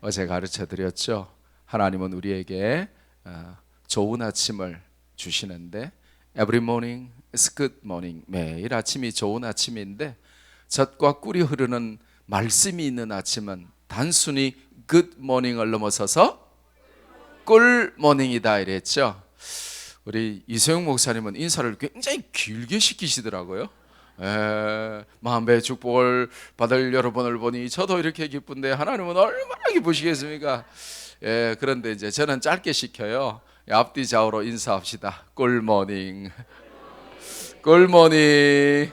어제 가르쳐 드렸죠. 하나님은 우리에게 좋은 아침을 주시는데 Every morning is good morning. 매일 아침이 좋은 아침인데 젖과 꿀이 흐르는 말씀이 있는 아침은 단순히 good morning을 넘어서서 꿀 모닝이다 이랬죠. 우리 이소영 목사님은 인사를 굉장히 길게 시키시더라고요. 마음의 축복을 받을 여러분을 보니 저도 이렇게 기쁜데 하나님은 얼마나 기쁘시겠습니까? 그런데 이제 저는 짧게 시켜요. 앞뒤 좌우로 인사합시다. 굿모닝, 굿모닝.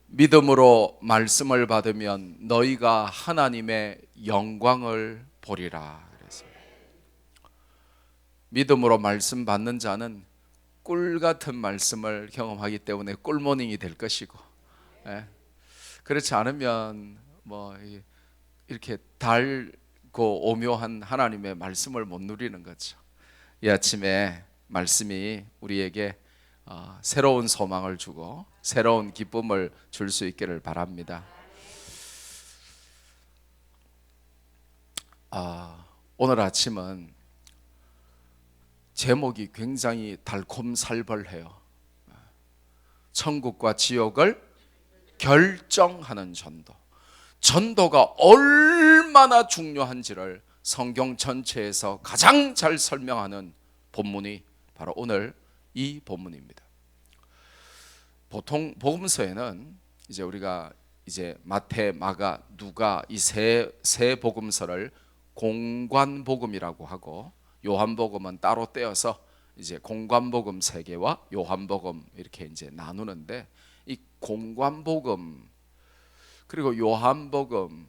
믿음으로 말씀을 받으면 너희가 하나님의 영광을 보리라. 그래서 믿음으로 말씀 받는 자는 꿀 같은 말씀을 경험하기 때문에 꿀모닝이 될 것이고, 그렇지 않으면 뭐 이렇게 달고 오묘한 하나님의 말씀을 못 누리는 거죠. 이 아침에 말씀이 우리에게 새로운 소망을 주고 새로운 기쁨을 줄 수 있기를 바랍니다. 오늘 아침은 제목이 굉장히 달콤살벌해요. 천국과 지옥을 결정하는 전도. 전도가 얼마나 중요한지를 성경 전체에서 가장 잘 설명하는 본문이 바로 오늘 이 본문입니다. 보통 복음서에는 이제 우리가 이제 마태, 마가, 누가 이 세 복음서를 공관복음이라고 하고 요한복음은 따로 떼어서 이제 공관복음 3개와 요한복음 이렇게 이제 나누는데, 이 공관복음 그리고 요한복음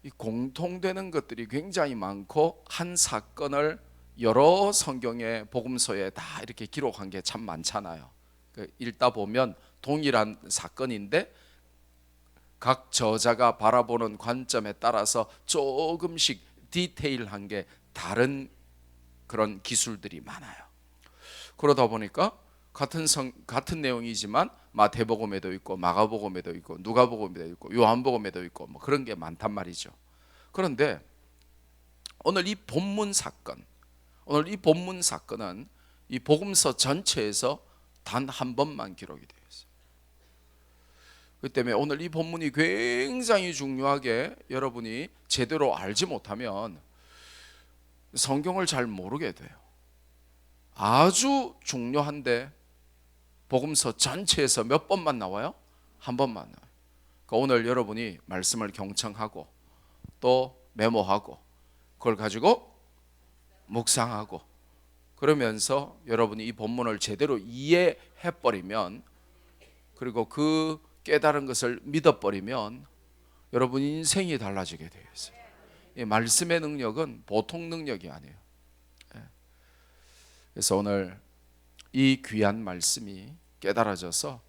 이 공통되는 것들이 굉장히 많고 한 사건을 여러 성경의 복음서에 다 이렇게 기록한 게 참 많잖아요. 읽다 보면 동일한 사건인데 각 저자가 바라보는 관점에 따라서 조금씩 디테일한 게 다른 그런 기술들이 많아요. 그러다 보니까 같은 내용이지만 마태복음에도 있고 마가복음에도 있고 누가복음에도 있고 요한복음에도 있고 뭐 그런 게 많단 말이죠. 그런데 오늘 이 본문 사건은 이 복음서 전체에서 단 한 번만 기록이 되어 있어요. 그렇기 때문에 오늘 이 본문이 굉장히 중요하게 여러분이 제대로 알지 못하면 성경을 잘 모르게 돼요. 아주 중요한데 복음서 전체에서 몇 번만 나와요? 한 번만 나와요. 그러니까 오늘 여러분이 말씀을 경청하고 또 메모하고 그걸 가지고 묵상하고 그러면서 여러분이 이 본문을 제대로 이해해버리면, 그리고 그 깨달은 것을 믿어버리면 여러분 인생이 달라지게 되어 있어요. 이 말씀의 능력은 보통 능력이 아니에요. 그래서 오늘 이 귀한 말씀이 깨달아져서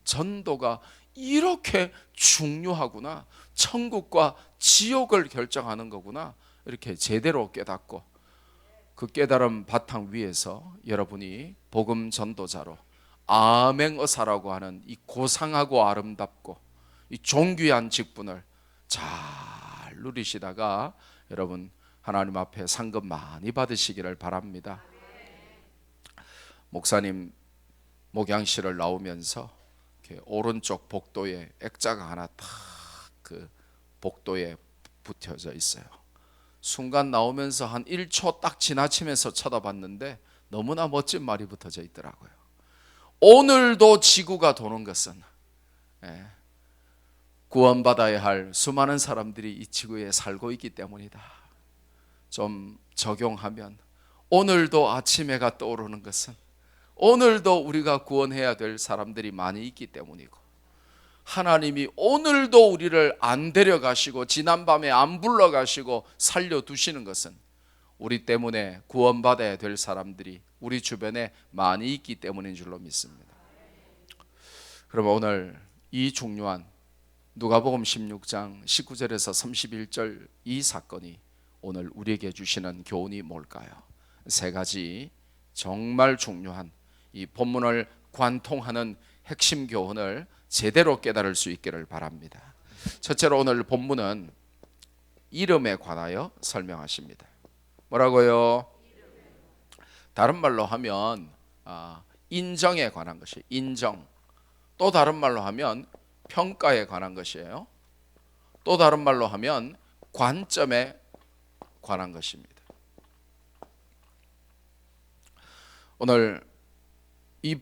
전도가 이렇게 중요하구나, 천국과 지옥을 결정하는 거구나, 이렇게 제대로 깨닫고 그 깨달음 바탕 위에서 여러분이 복음 전도자로 아맹어사라고 하는 이 고상하고 아름답고 이 존귀한 직분을 잘 누리시다가 여러분 하나님 앞에 상급 많이 받으시기를 바랍니다. 목사님 목양실을 나오면서 이렇게 오른쪽 복도에 액자가 하나 탁 그 복도에 붙여져 있어요. 순간 나오면서 한 1초 딱 지나치면서 쳐다봤는데 너무나 멋진 말이 붙어져 있더라고요. 오늘도 지구가 도는 것은 구원받아야 할 수많은 사람들이 이 지구에 살고 있기 때문이다. 좀 적용하면 오늘도 아침 해가 떠오르는 것은 오늘도 우리가 구원해야 될 사람들이 많이 있기 때문이고, 하나님이 오늘도 우리를 안 데려가시고 지난밤에 안 불러가시고 살려두시는 것은 우리 때문에 구원받아야 될 사람들이 우리 주변에 많이 있기 때문인 줄로 믿습니다. 그럼 오늘 이 중요한 누가복음 16장 19절에서 31절 이 사건이 오늘 우리에게 주시는 교훈이 뭘까요? 3가지 정말 중요한 이 본문을 관통하는 핵심 교훈을 제대로 깨달을 수 있기를 바랍니다. 첫째로 오늘 본문은 이름에 관하여 설명하십니다. 뭐라고요? 다른 말로 하면 인정에 관한 것이에요. 인정. 또 다른 말로 하면 평가에 관한 것이에요. 또 다른 말로 하면 관점에 관한 것입니다. 오늘 이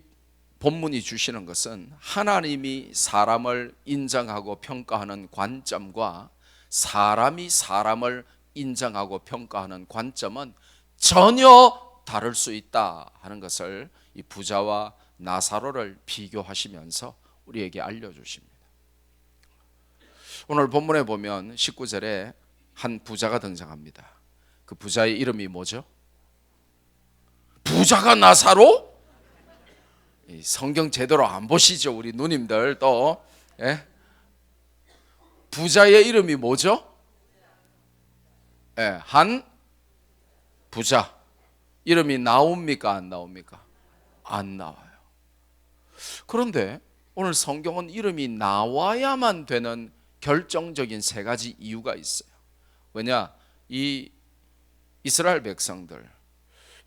본문이 주시는 것은 하나님이 사람을 인정하고 평가하는 관점과 사람이 사람을 인정하고 평가하는 관점은 전혀 다를 수 있다 하는 것을 이 부자와 나사로를 비교하시면서 우리에게 알려주십니다. 오늘 본문에 보면 19절에 한 부자가 등장합니다. 그 부자의 이름이 뭐죠? 부자가 나사로? 성경 제대로 안 보시죠, 우리 누님들 또. 예? 부자의 이름이 뭐죠? 예, 한 부자. 이름이 나옵니까, 안 나옵니까? 안 나와요. 그런데 오늘 성경은 이름이 나와야만 되는 결정적인 세 가지 이유가 있어요. 왜냐? 이 이스라엘 백성들,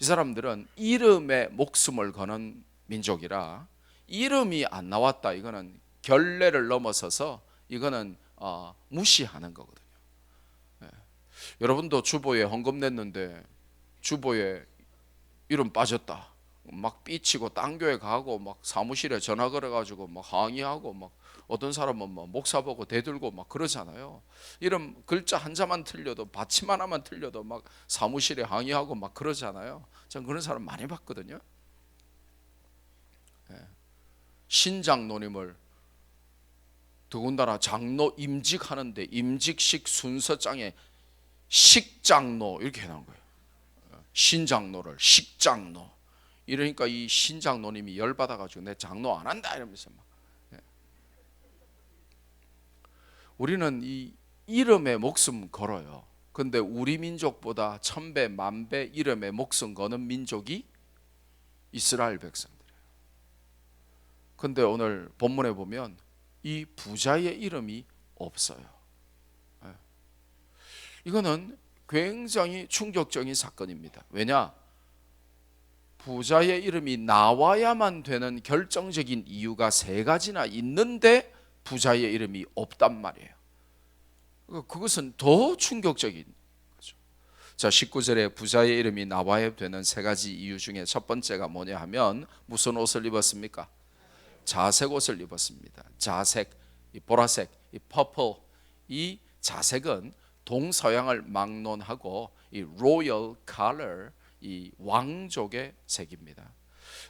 이 사람들은 이름에 목숨을 거는 민족이라 이름이 안 나왔다, 이거는 결례를 넘어서서 이거는 무시하는 거거든요. 예. 여러분도 주보에 헌금 냈는데 주보에 이름 빠졌다, 막 삐치고 딴 교회 가고 막 사무실에 전화 걸어가지고 막 항의하고 막 어떤 사람은 막 목사 보고 대들고 막 그러잖아요. 이름 글자 한자만 틀려도 받침 하나만 틀려도 막 사무실에 항의하고 막 그러잖아요. 전 그런 사람 많이 봤거든요. 신장로님을 더군다나 장로 임직하는데 임직식 순서장에 식장로 이렇게 해놓은 거예요. 신장로를 식장로. 이러니까 이 신장로님이 열받아가지고 내 장로 안 한다 이러면서 막. 우리는 이 이름에 목숨 걸어요. 근데 우리 민족보다 1000배 만배 이름에 목숨 거는 민족이 이스라엘 백성들이에요. 근데 오늘 본문에 보면 이 부자의 이름이 없어요. 이거는 굉장히 충격적인 사건입니다. 왜냐? 부자의 이름이 나와야만 되는 결정적인 이유가 세 가지나 있는데 부자의 이름이 없단 말이에요. 그것은 더 충격적인 거죠. 자, 19절에 부자의 이름이 나와야 되는 세 가지 이유 중에 첫 번째가 뭐냐 하면 무슨 옷을 입었습니까? 자색 옷을 입었습니다. 자색, 이 보라색, 이 퍼플, 이 자색은 동서양을 막론하고 이 로열 컬러, 이 왕족의 색입니다.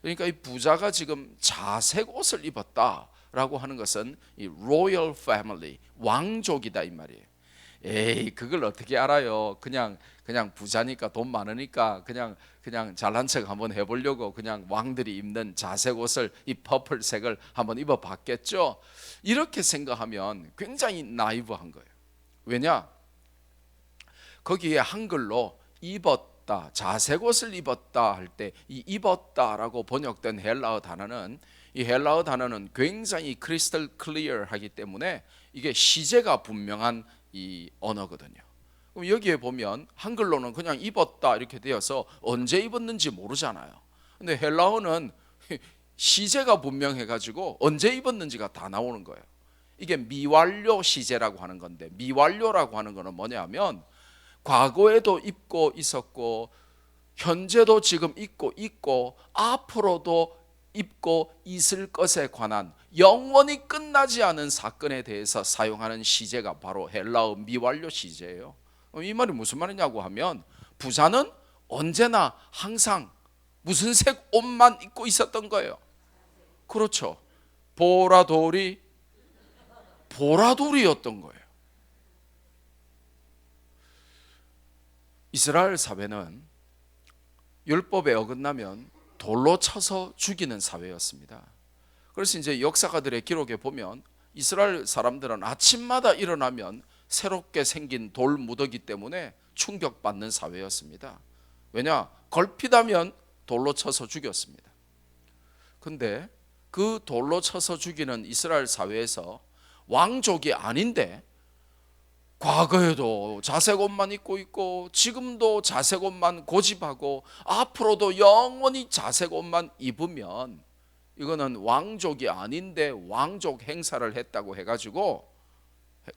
그러니까 이 부자가 지금 자색 옷을 입었다라고 하는 것은 이 로열 패밀리, 왕족이다 이 말이에요. 에이, 그걸 어떻게 알아요? 그냥 부자니까 돈 많으니까 그냥 잘난 척 한번 해보려고 그냥 왕들이 입는 자색 옷을 이 퍼플색을 한번 입어봤겠죠. 이렇게 생각하면 굉장히 나이브한 거예요. 왜냐? 거기에 한글로 입었다, 자색 옷을 입었다 할 때 이 입었다라고 번역된 헬라어 단어는 이 헬라어 단어는 굉장히 크리스탈 클리어하기 때문에 이게 시제가 분명한 이 언어거든요. 그럼 여기에 보면 한글로는 그냥 입었다 이렇게 되어서 언제 입었는지 모르잖아요. 근데 헬라어는 시제가 분명해 가지고 언제 입었는지가 다 나오는 거예요. 이게 미완료 시제라고 하는 건데, 미완료라고 하는 거는 뭐냐면 과거에도 입고 있었고 현재도 지금 입고 있고 앞으로도 입고 있을 것에 관한 영원히 끝나지 않은 사건에 대해서 사용하는 시제가 바로 헬라어 미완료 시제예요. 이 말이 무슨 말이냐고 하면 부자는 언제나 항상 무슨 색 옷만 입고 있었던 거예요. 그렇죠. 보라돌이였던 거예요. 이스라엘 사회는 율법에 어긋나면 돌로 쳐서 죽이는 사회였습니다. 그래서 이제 역사가들의 기록에 보면 이스라엘 사람들은 아침마다 일어나면 새롭게 생긴 돌 무더기 때문에 충격받는 사회였습니다. 왜냐? 걸핏하면 돌로 쳐서 죽였습니다. 근데 그 돌로 쳐서 죽이는 이스라엘 사회에서 왕족이 아닌데 과거에도 자색 옷만 입고 있고 지금도 자색 옷만 고집하고 앞으로도 영원히 자색 옷만 입으면 이거는 왕족이 아닌데 왕족 행사를 했다고 해가지고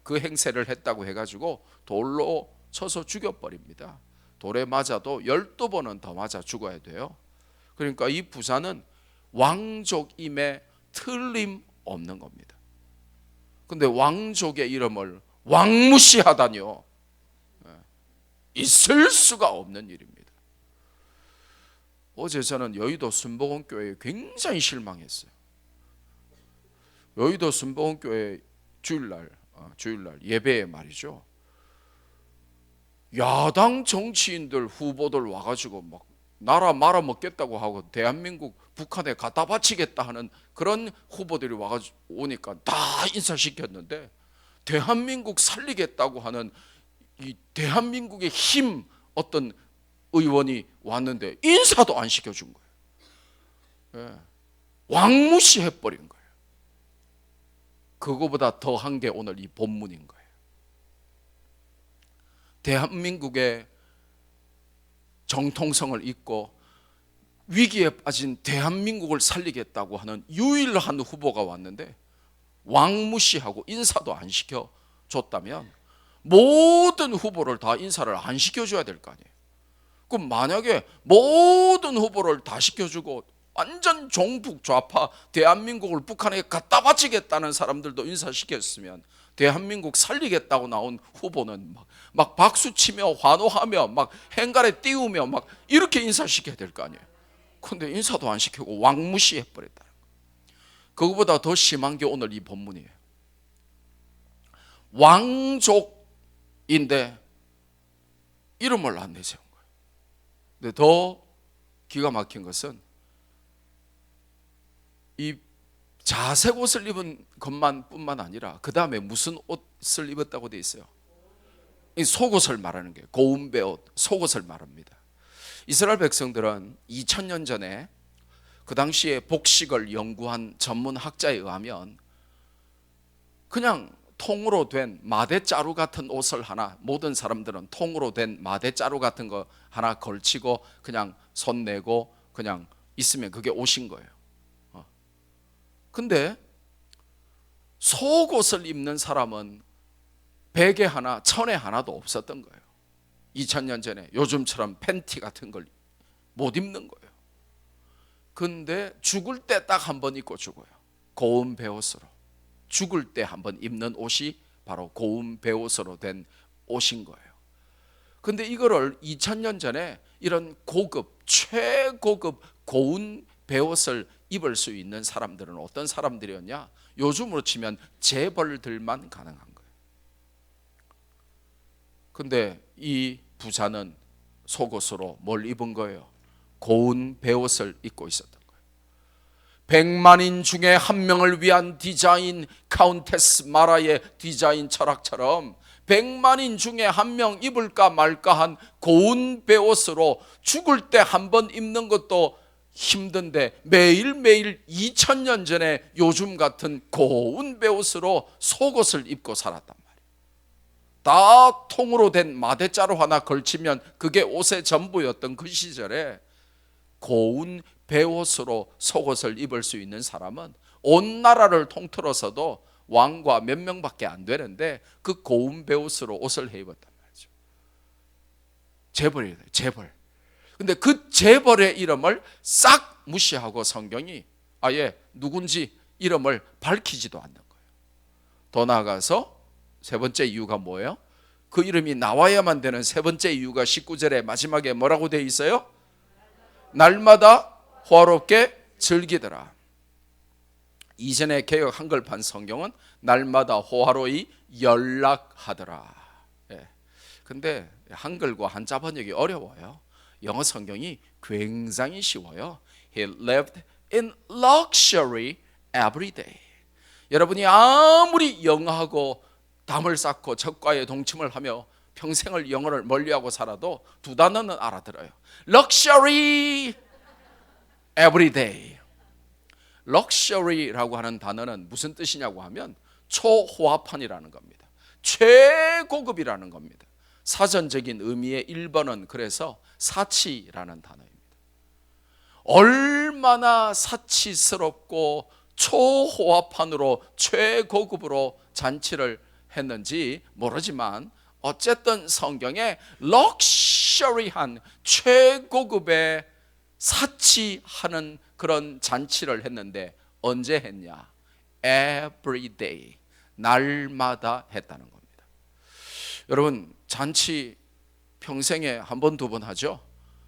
그 행세를 했다고 해가지고 돌로 쳐서 죽여버립니다. 돌에 맞아도 12번은 더 맞아 죽어야 돼요. 그러니까 이 부사는 왕족임에 틀림없는 겁니다. 근데 왕족의 이름을 왕무시하다니요. 있을 수가 없는 일입니다. 어제 저는 여의도 순복음교회에 굉장히 실망했어요. 여의도 순복음교회 주일날 예배에 말이죠. 야당 정치인들 후보들 와가지고 막 나라 말아먹겠다고 하고 대한민국 북한에 갖다 바치겠다 하는 그런 후보들이 와가지고 오니까 다 인사시켰는데 대한민국 살리겠다고 하는 이 대한민국의 힘 어떤 의원이 왔는데 인사도 안 시켜준 거예요. 예. 왕무시해버린 거예요. 그거보다 더한 게 오늘 이 본문인 거예요. 대한민국의 정통성을 잊고 위기에 빠진 대한민국을 살리겠다고 하는 유일한 후보가 왔는데 왕무시하고 인사도 안 시켜줬다면 모든 후보를 다 인사를 안 시켜줘야 될 거 아니에요. 그럼 만약에 모든 후보를 다 시켜주고 완전 종북 좌파 대한민국을 북한에 갖다 바치겠다는 사람들도 인사시켰으면 대한민국 살리겠다고 나온 후보는 막 박수치며 환호하며 막 행가에 띄우며 막 이렇게 인사시켜야 될 거 아니에요. 근데 인사도 안 시키고 왕무시해버렸다. 그거보다 더 심한 게 오늘 이 본문이에요. 왕족인데 이름을 안 내세운 거예요. 근데 더 기가 막힌 것은 이 자색 옷을 입은 것뿐만 아니라 그 다음에 무슨 옷을 입었다고 되어 있어요? 이 속옷을 말하는 게 고운 베옷, 속옷을 말합니다. 이스라엘 백성들은 2000년 전에 그 당시에 복식을 연구한 전문 학자에 의하면 그냥 통으로 된 마대자루 같은 옷을 하나, 모든 사람들은 통으로 된 마대자루 같은 거 하나 걸치고 그냥 손 내고 그냥 있으면 그게 옷인 거예요. 근데 속옷을 입는 사람은 베개 하나, 천에 하나도 없었던 거예요. 2000년 전에 요즘처럼 팬티 같은 걸 못 입는 거예요. 근데 죽을 때 딱 한 번 입고 죽어요. 고운 베옷으로. 죽을 때 한 번 입는 옷이 바로 고운 베옷으로 된 옷인 거예요. 근데 이거를 2000년 전에 이런 고급, 최고급 고운 베옷을 입을 수 있는 사람들은 어떤 사람들이었냐? 요즘으로 치면 재벌들만 가능한 거예요. 근데 이 부자는 속옷으로 뭘 입은 거예요? 고운 베옷을 입고 있었던 거예요. 100만인 중에 한 명을 위한 디자인, 카운테스 마라의 디자인 철학처럼 100만인 중에 한 명 입을까 말까 한 고운 베옷으로 죽을 때 한 번 입는 것도 힘든데 매일매일 2000년 전에 요즘 같은 고운 베옷으로 속옷을 입고 살았단 말이에요. 다 통으로 된 마대자루 하나 걸치면 그게 옷의 전부였던 그 시절에 고운 베옷으로 속옷을 입을 수 있는 사람은 온 나라를 통틀어서도 왕과 몇 명밖에 안 되는데 그 고운 베옷으로 옷을 해 입었단 말이죠. 재벌이에요, 재벌. 근데 그 재벌의 이름을 싹 무시하고 성경이 아예 누군지 이름을 밝히지도 않는 거예요. 더 나아가서 세 번째 이유가 뭐예요? 그 이름이 나와야만 되는 세 번째 이유가 19절에 마지막에 뭐라고 되어 있어요? 날마다 호화롭게 즐기더라. 이전에 개역 한글판 성경은 날마다 호화로이 연락하더라. 근데 한글과 한자 번역이 어려워요. 영어 성경이 굉장히 쉬워요. He lived in luxury every day. 여러분이 아무리 영어하고 담을 쌓고 적과의 동침을 하며 평생을 영어를 멀리하고 살아도 두 단어는 알아들어요. Luxury every day. Luxury라고 하는 단어는 무슨 뜻이냐고 하면 초호화판이라는 겁니다. 최고급이라는 겁니다. 사전적인 의미의 1번은 그래서 사치라는 단어입니다. 얼마나 사치스럽고 초호화판으로 최고급으로 잔치를 했는지 모르지만 어쨌든 성경에 럭셔리한 최고급의 사치하는 그런 잔치를 했는데 언제 했냐? Every day, 날마다 했다는 겁니다. 여러분, 잔치 평생에 한 번, 두 번 하죠.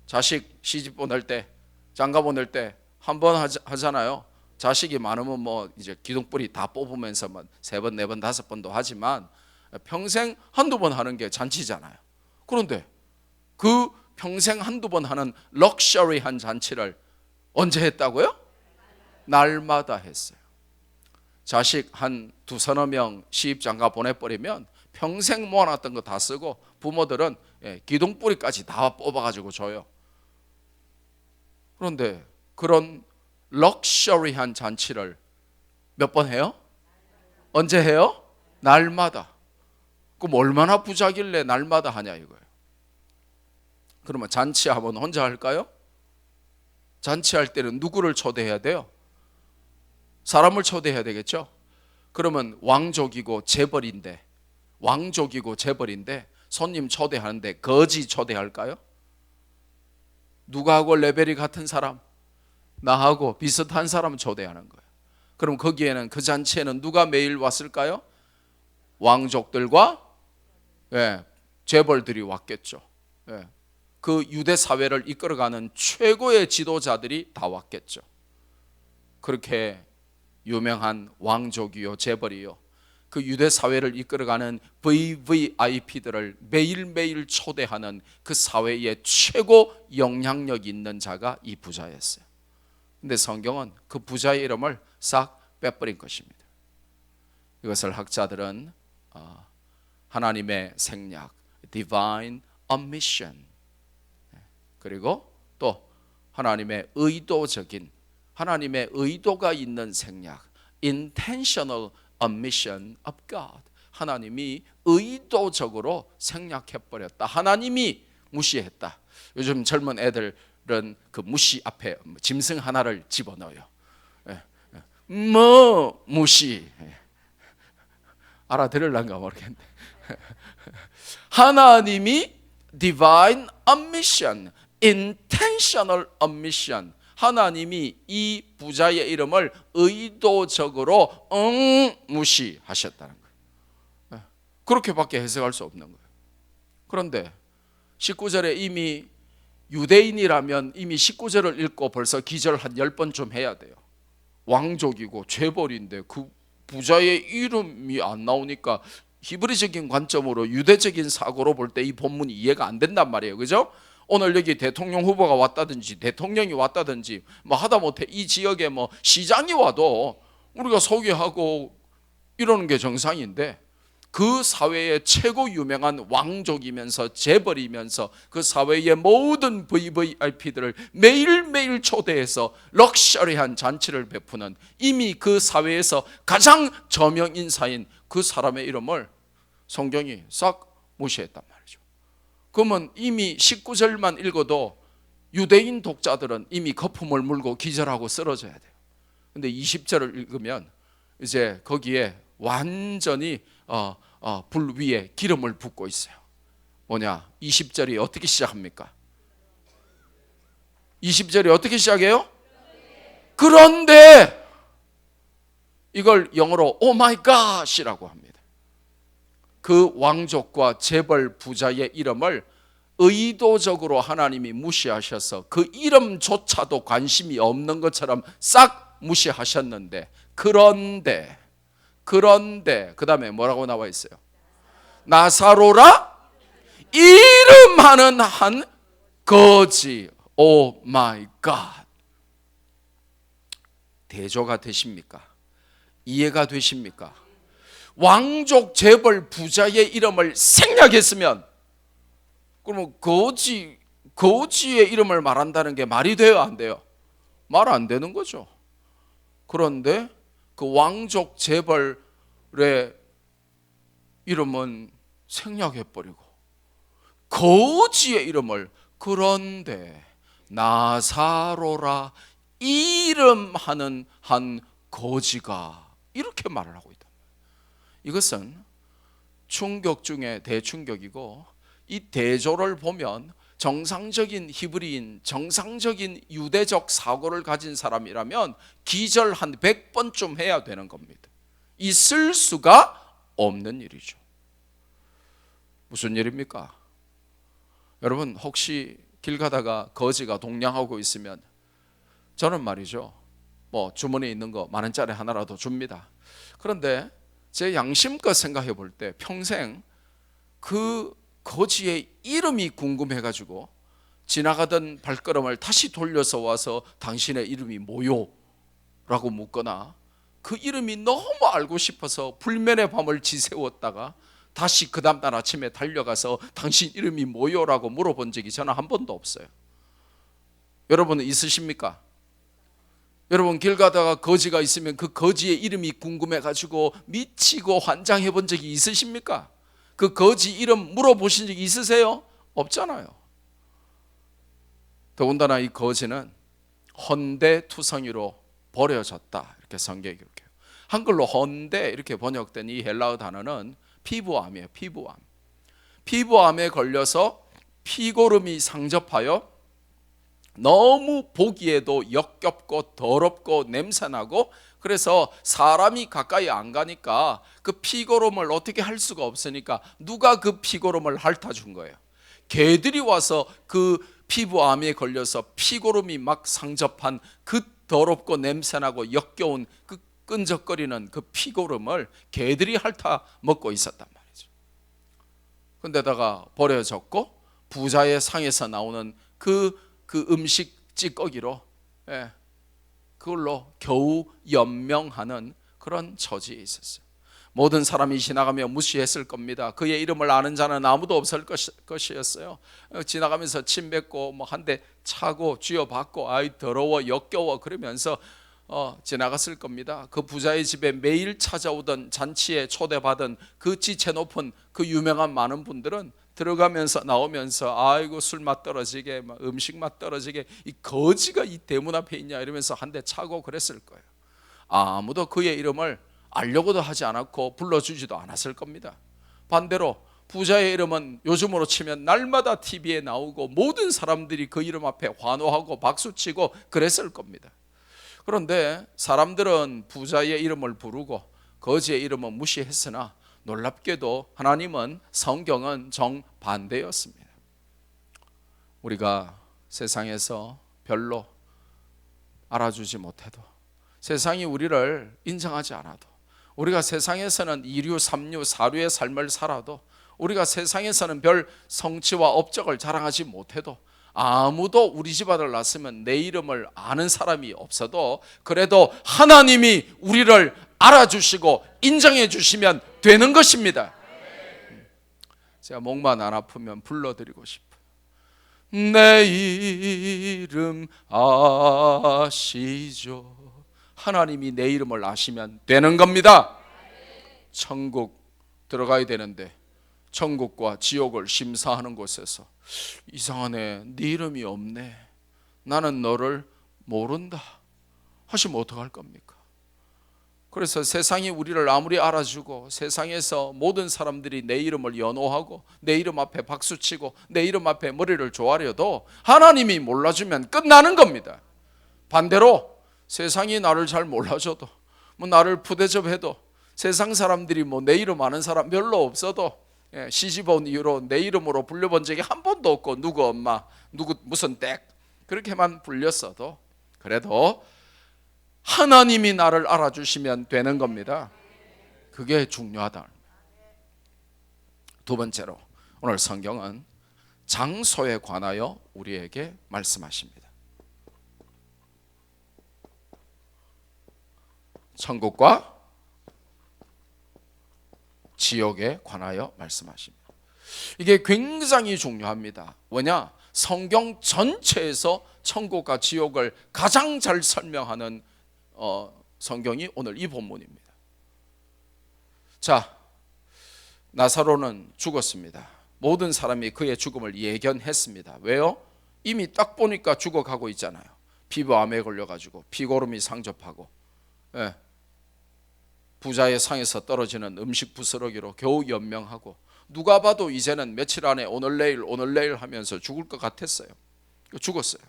자식 시집 보낼 때, 장가 보낼 때 한 번 하잖아요. 자식이 많으면 뭐 이제 기둥뿌리 다 뽑으면서 뭐 세 번, 네 번, 다섯 번도 하지만 평생 한두 번 하는 게 잔치잖아요. 그런데 그 평생 한두 번 하는 럭셔리한 잔치를 언제 했다고요? 날마다 했어요. 자식 한 두서너 명 시집장가 보내버리면 평생 모아놨던 거 다 쓰고 부모들은 기둥뿌리까지 다 뽑아가지고 줘요. 그런데 그런 럭셔리한 잔치를 몇 번 해요? 언제 해요? 날마다. 그럼 얼마나 부자길래 날마다 하냐 이거예요. 그러면 잔치하면 혼자 할까요? 잔치할 때는 누구를 초대해야 돼요? 사람을 초대해야 되겠죠? 그러면 왕족이고 재벌인데 손님 초대하는데 거지 초대할까요? 누구하고 레벨이 같은 사람, 나하고 비슷한 사람 초대하는 거예요. 그럼 거기에는 그 잔치에는 누가 매일 왔을까요? 왕족들과 재벌들이 왔겠죠. 그 유대 사회를 이끌어가는 최고의 지도자들이 다 왔겠죠. 그렇게 유명한 왕족이요 재벌이요 그 유대 사회를 이끌어가는 VVIP들을 매일매일 초대하는 그 사회의 최고 영향력 있는 자가 이 부자였어요. 근데 성경은 그 부자의 이름을 싹 빼버린 것입니다. 이것을 학자들은 하나님의 생략, divine omission, 그리고 또 하나님의 의도적인, 하나님의 의도가 있는 생략, intentional omission of God, 하나님이 의도적으로 생략해버렸다, 하나님이 무시했다. 요즘 젊은 애들은 그 무시 앞에 짐승 하나를 집어넣어요. 뭐 무시, 알아들을란가 모르겠는데 하나님이 divine omission, intentional omission, 하나님이 이 부자의 이름을 의도적으로 무시하셨다는 거예요. 그렇게밖에 해석할 수 없는 거예요. 그런데 19절에 이미 유대인이라면 이미 19절을 읽고 벌써 기절 한 10번쯤 해야 돼요. 왕족이고 재벌인데 그 부자의 이름이 안 나오니까 히브리적인 관점으로 유대적인 사고로 볼 때 이 본문이 이해가 안 된단 말이에요. 그죠? 오늘 여기 대통령 후보가 왔다든지 대통령이 왔다든지 뭐 하다못해 이 지역에 뭐 시장이 와도 우리가 소개하고 이러는 게 정상인데 그 사회의 최고 유명한 왕족이면서 재벌이면서 그 사회의 모든 VVIP들을 매일매일 초대해서 럭셔리한 잔치를 베푸는 이미 그 사회에서 가장 저명 인사인 그 사람의 이름을 성경이 싹 무시했단 말이죠. 그러면 이미 19절만 읽어도 유대인 독자들은 이미 거품을 물고 기절하고 쓰러져야 돼요. 근데 20절을 읽으면 이제 거기에 완전히 불 위에 기름을 붓고 있어요. 뭐냐? 20절이 어떻게 시작합니까? 20절이 어떻게 시작해요? 그런데 이걸 영어로 오 마이 갓이라고 합니다. 그 왕족과 재벌 부자의 이름을 의도적으로 하나님이 무시하셔서 그 이름조차도 관심이 없는 것처럼 싹 무시하셨는데 그런데 그 다음에 뭐라고 나와 있어요? 나사로라 이름하는 한 거지. 오 마이 갓. 대조가 되십니까? 이해가 되십니까? 왕족 재벌 부자의 이름을 생략했으면 그러면 거지의 이름을 말한다는 게 말이 돼요, 안 돼요? 말 안 되는 거죠. 그런데 그 왕족 재벌 이름은 생략해버리고 거지의 이름을 그런데 나사로라 이름하는 한 거지가 이렇게 말을 하고 있다. 이것은 충격 중에 대충격이고, 이 대조를 보면 정상적인 히브리인, 정상적인 유대적 사고를 가진 사람이라면 기절 한 100번쯤 해야 되는 겁니다. 있을 수가 없는 일이죠. 무슨 일입니까? 여러분, 혹시 길 가다가 거지가 동냥하고 있으면 저는 말이죠, 주머니에 있는 거 10,000원짜리 하나라도 줍니다. 그런데 제 양심껏 생각해 볼 때 평생 그 거지의 이름이 궁금해가지고 지나가던 발걸음을 다시 돌려서 와서 당신의 이름이 뭐요? 라고 묻거나, 그 이름이 너무 알고 싶어서 불면의 밤을 지새웠다가 다시 그 다음날 아침에 달려가서 당신 이름이 뭐요? 라고 물어본 적이 저는 한 번도 없어요. 여러분은 있으십니까? 여러분, 길 가다가 거지가 있으면 그 거지의 이름이 궁금해가지고 미치고 환장해 본 적이 있으십니까? 그 거지 이름 물어보신 적이 있으세요? 없잖아요. 더군다나 이 거지는 헌데투성이로 버려졌다, 이렇게 성경이 기록해요. 한글로 헌데 이렇게 번역된 이 헬라어 단어는 피부암이에요. 피부암. 피부암에 걸려서 피고름이 상접하여 너무 보기에도 역겹고 더럽고 냄새나고, 그래서 사람이 가까이 안 가니까 그 피고름을 어떻게 할 수가 없으니까 누가 그 피고름을 핥아준 거예요. 개들이 와서 그 피부암에 걸려서 피고름이 막 상접한 그 더럽고 냄새나고 역겨운 그 끈적거리는 그 피고름을 개들이 핥아 먹고 있었단 말이죠. 근데다가 버려졌고 부자의 상에서 나오는 그 음식 찌꺼기로 그걸로 겨우 연명하는 그런 처지에 있었어요. 모든 사람이 지나가며 무시했을 겁니다. 그의 이름을 아는 자는 아무도 없을 것이었어요. 지나가면서 침 뱉고 한 대 차고 쥐어받고 아이 더러워 역겨워 그러면서 지나갔을 겁니다. 그 부자의 집에 매일 찾아오던 잔치에 초대받은 그 지체 높은 그 유명한 많은 분들은 들어가면서 나오면서 아이고 술맛 떨어지게, 음식 맛 떨어지게, 이 거지가 이 대문 앞에 있냐 이러면서 한 대 차고 그랬을 거예요. 아무도 그의 이름을 알려고도 하지 않았고 불러주지도 않았을 겁니다. 반대로 부자의 이름은 요즘으로 치면 날마다 TV에 나오고 모든 사람들이 그 이름 앞에 환호하고 박수치고 그랬을 겁니다. 그런데 사람들은 부자의 이름을 부르고 거지의 이름은 무시했으나 놀랍게도 하나님은, 성경은 정반대였습니다. 우리가 세상에서 별로 알아주지 못해도, 세상이 우리를 인정하지 않아도, 우리가 세상에서는 2류, 3류, 4류의 삶을 살아도, 우리가 세상에서는 별 성취와 업적을 자랑하지 못해도, 아무도 우리 집 아들 낳았으면 내 이름을 아는 사람이 없어도 그래도 하나님이 우리를 알아주시고 인정해 주시면 되는 것입니다. 제가 목만 안 아프면 불러드리고 싶어요. 내 이름 아시죠? 하나님이 내 이름을 아시면 되는 겁니다. 천국 들어가야 되는데 천국과 지옥을 심사하는 곳에서 이상하네, 네 이름이 없네, 나는 너를 모른다 하시면 어떡할 겁니까? 그래서 세상이 우리를 아무리 알아주고 세상에서 모든 사람들이 내 이름을 연호하고 내 이름 앞에 박수치고 내 이름 앞에 머리를 조아려도 하나님이 몰라주면 끝나는 겁니다. 반대로 세상이 나를 잘 몰라줘도 나를 푸대접해도 세상 사람들이 내 이름 아는 사람 별로 없어도 시집 온 이후로 내 이름으로 불려본 적이 한 번도 없고 누구 엄마, 누구 무슨 댁 그렇게만 불렸어도 그래도 하나님이 나를 알아주시면 되는 겁니다. 그게 중요하다. 두 번째로 오늘 성경은 장소에 관하여 우리에게 말씀하십니다. 천국과 지옥에 관하여 말씀하십니다. 이게 굉장히 중요합니다. 왜냐? 성경 전체에서 천국과 지옥을 가장 잘 설명하는 성경이 오늘 이 본문입니다. 자, 나사로는 죽었습니다. 모든 사람이 그의 죽음을 예견했습니다. 왜요? 이미 딱 보니까 죽어가고 있잖아요. 피부암에 걸려가지고 피고름이 상접하고, 예, 부자의 상에서 떨어지는 음식 부스러기로 겨우 연명하고, 누가 봐도 이제는 며칠 안에 오늘 내일 하면서 죽을 것 같았어요. 죽었어요.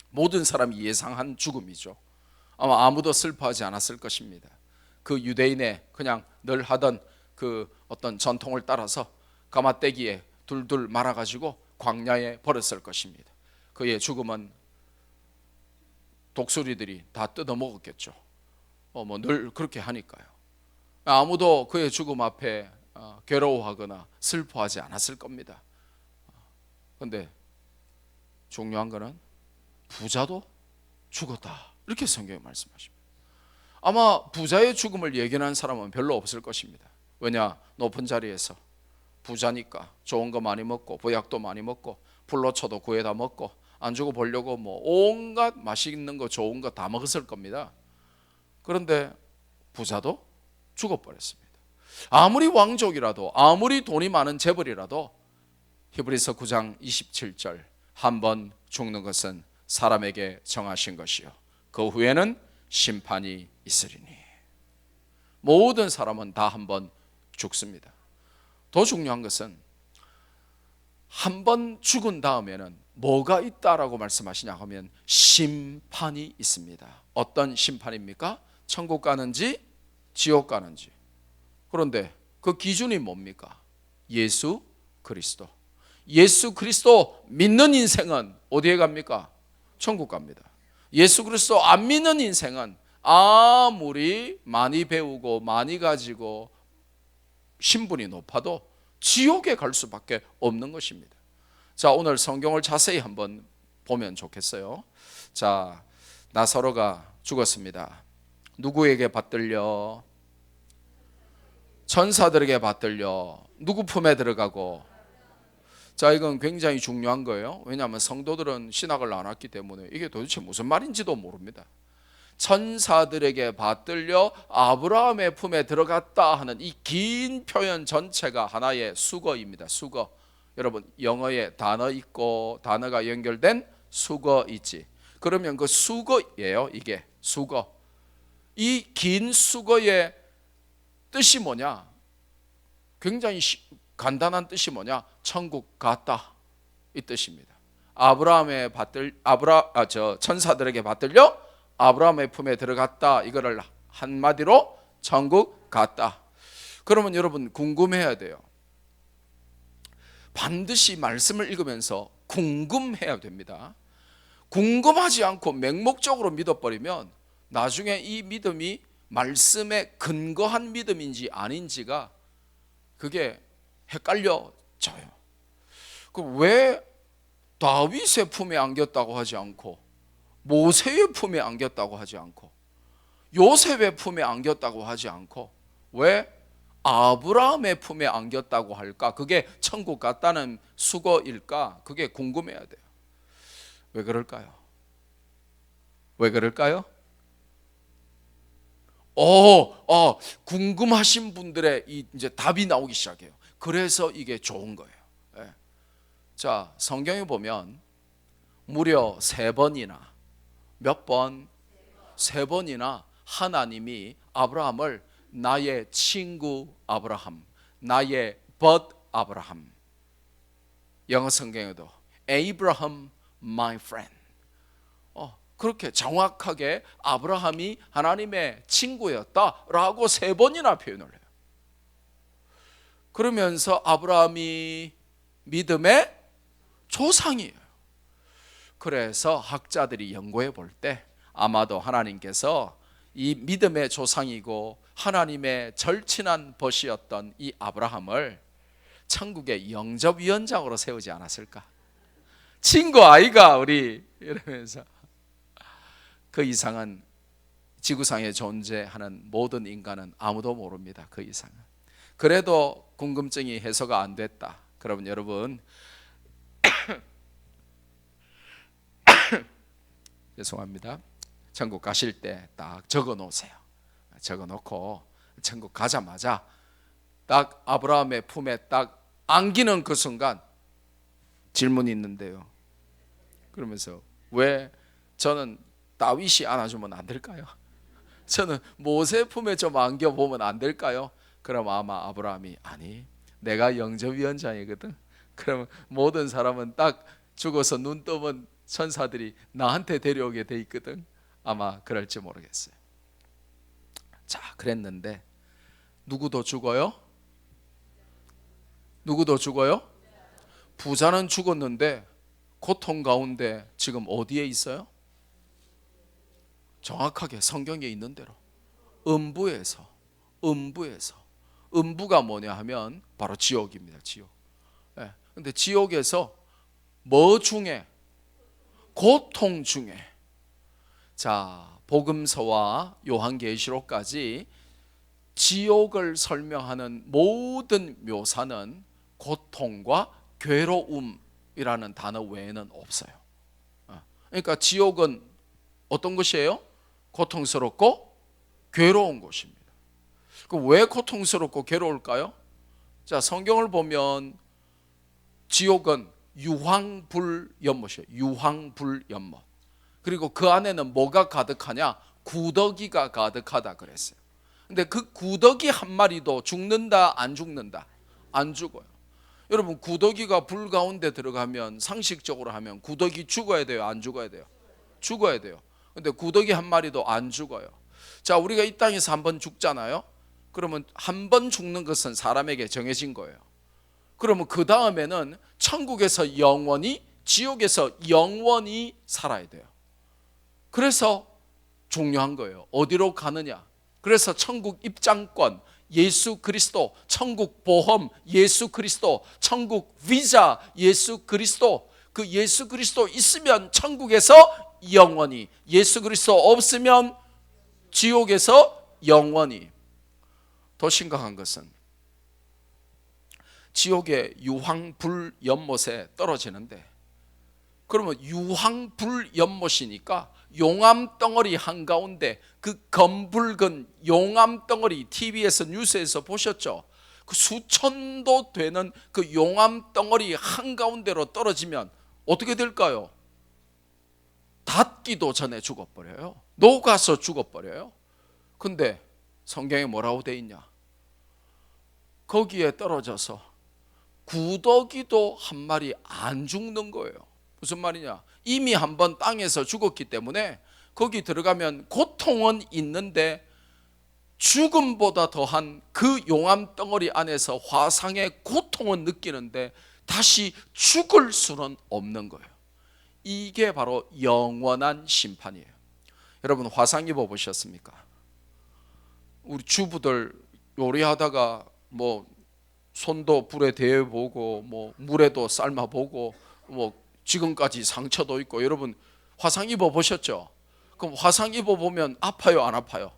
모든 사람이 예상한 죽음이죠. 아마 아무도 슬퍼하지 않았을 것입니다. 그 유대인의 그냥 늘 하던 그 어떤 전통을 따라서 가마떼기에 둘둘 말아가지고 광야에 버렸을 것입니다. 그의 죽음은 독수리들이 다 뜯어먹었겠죠. 뭐 늘 그렇게 하니까요. 아무도 그의 죽음 앞에 괴로워하거나 슬퍼하지 않았을 겁니다. 그런데 중요한 것은 부자도 죽었다, 이렇게 성경이 말씀하십니다. 아마 부자의 죽음을 예견한 사람은 별로 없을 것입니다. 왜냐? 높은 자리에서 부자니까 좋은 거 많이 먹고 보약도 많이 먹고 불로초도 구해다 먹고 안 주고 보려고 뭐 온갖 맛있는 거 좋은 거 다 먹었을 겁니다. 그런데 부자도 죽어버렸습니다. 아무리 왕족이라도, 아무리 돈이 많은 재벌이라도 히브리서 9장 27절, 한 번 죽는 것은 사람에게 정하신 것이요 그 후에는 심판이 있으리니. 모든 사람은 다 한 번 죽습니다. 더 중요한 것은 한 번 죽은 다음에는 뭐가 있다라고 말씀하시냐 하면 심판이 있습니다. 어떤 심판입니까? 천국 가는지 지옥 가는지. 그런데 그 기준이 뭡니까? 예수 그리스도. 예수 그리스도 믿는 인생은 어디에 갑니까? 천국 갑니다. 예수 그리스도 안 믿는 인생은 아무리 많이 배우고 많이 가지고 신분이 높아도 지옥에 갈 수밖에 없는 것입니다. 자, 오늘 성경을 자세히 한번 보면 좋겠어요. 자, 나사로가 죽었습니다. 누구에게 받들려? 천사들에게 받들려. 누구 품에 들어가고? 자, 이건 굉장히 중요한 거예요. 왜냐하면 성도들은 신학을 안 왔기 때문에 이게 도대체 무슨 말인지도 모릅니다. 천사들에게 받들려 아브라함의 품에 들어갔다 하는 이 긴 표현 전체가 하나의 수거입니다. 수거. 여러분, 영어에 단어 있고 단어가 연결된 수거 있지. 그러면 그 수거예요. 이게 수거. 이 긴 수거의 뜻이 뭐냐? 굉장히 간단한 뜻이 뭐냐? 천국 갔다, 이 뜻입니다. 천사들에게 받들려 아브라함의 품에 들어갔다, 이거를 한마디로 천국 갔다. 그러면 여러분 궁금해야 돼요. 반드시 말씀을 읽으면서 궁금해야 됩니다. 궁금하지 않고 맹목적으로 믿어버리면 나중에 이 믿음이 말씀에 근거한 믿음인지 아닌지가 그게 헷갈려져요. 왜 다윗의 품에 안겼다고 하지 않고 모세의 품에 안겼다고 하지 않고 요셉의 품에 안겼다고 하지 않고 왜 아브라함의 품에 안겼다고 할까? 그게 천국 갔다는 수거일까? 그게 궁금해야 돼요. 왜 그럴까요? 왜 그럴까요? 궁금하신 분들의 이제 답이 나오기 시작해요. 그래서 이게 좋은 거예요. 예. 자, 성경에 보면 무려 3번이나 몇 번? 3번이나 하나님이 아브라함을 나의 친구 아브라함, 나의 bud 아브라함, 영어 성경에도 Abraham my friend, 그렇게 정확하게 아브라함이 하나님의 친구였다라고 3번이나 표현을 해요. 그러면서 아브라함이 믿음의 조상이에요. 그래서 학자들이 연구해 볼 때 아마도 하나님께서 이 믿음의 조상이고 하나님의 절친한 벗이었던 이 아브라함을 천국의 영접위원장으로 세우지 않았을까? 친구 아이가 우리 이러면서. 그 이상은 지구상에 존재하는 모든 인간은 아무도 모릅니다. 그 이상은. 그래도 궁금증이 해소가 안 됐다. 그러면 여러분 죄송합니다. 천국 가실 때 딱 적어 놓으세요. 적어 놓고 천국 가자마자 딱 아브라함의 품에 딱 안기는 그 순간 질문이 있는데요. 그러면서 왜 저는 다윗이 안아주면 안 될까요? 저는 모세 품에 좀 안겨보면 안 될까요? 그럼 아마 아브라함이 아니 내가 영접위원장이거든. 그럼 모든 사람은 딱 죽어서 눈 뜨면 천사들이 나한테 데려오게 돼 있거든. 아마 그럴지 모르겠어요. 자, 그랬는데 누구도 죽어요? 누구도 죽어요? 부자는 죽었는데 고통 가운데 지금 어디에 있어요? 정확하게 성경에 있는 대로 음부에서. 음부가 뭐냐 하면 바로 지옥입니다. 지옥. 근데 지옥에서 뭐 중에? 고통 중에. 자, 복음서와 요한계시록까지 지옥을 설명하는 모든 묘사는 고통과 괴로움이라는 단어 외에는 없어요. 그러니까 지옥은 어떤 것이에요? 고통스럽고 괴로운 곳입니다. 왜 고통스럽고 괴로울까요? 자, 성경을 보면 지옥은 유황불연못이에요. 유황불연못. 그리고 그 안에는 뭐가 가득하냐? 구더기가 가득하다 그랬어요. 근데 그 구더기 한 마리도 죽는다 안 죽는다? 안 죽어요. 여러분, 구더기가 불 가운데 들어가면 상식적으로 하면 구더기 죽어야 돼요? 안 죽어야 돼요? 죽어야 돼요. 근데 구더기 한 마리도 안 죽어요. 자, 우리가 이 땅에서 한번 죽잖아요. 그러면 한 번 죽는 것은 사람에게 정해진 거예요. 그러면 그 다음에는 천국에서 영원히, 지옥에서 영원히 살아야 돼요. 그래서 중요한 거예요. 어디로 가느냐? 그래서 천국 입장권 예수 그리스도, 천국 보험 예수 그리스도, 천국 비자 예수 그리스도. 그 예수 그리스도 있으면 천국에서 영원히, 예수 그리스도 없으면 지옥에서 영원히. 더 심각한 것은 지옥의 유황불연못에 떨어지는데, 그러면 유황불연못이니까 용암덩어리 한가운데, 그 검붉은 용암덩어리, TV에서 뉴스에서 보셨죠? 그 수천도 되는 그 용암덩어리 한가운데로 떨어지면 어떻게 될까요? 닿기도 전에 죽어버려요. 녹아서 죽어버려요. 근데 성경에 뭐라고 돼 있냐? 거기에 떨어져서 구더기도 한 마리 안 죽는 거예요. 무슨 말이냐? 이미 한번 땅에서 죽었기 때문에 거기 들어가면 고통은 있는데 죽음보다 더한 그 용암 덩어리 안에서 화상의 고통은 느끼는데 다시 죽을 수는 없는 거예요. 이게 바로 영원한 심판이에요. 여러분, 화상 입어 보셨습니까? 우리 주부들 요리하다가 뭐 손도 불에 데워보고 뭐 물에도 삶아보고 뭐 지금까지 상처도 있고, 여러분 화상 입어 보셨죠? 그럼 화상 입어 보면 아파요, 안 아파요?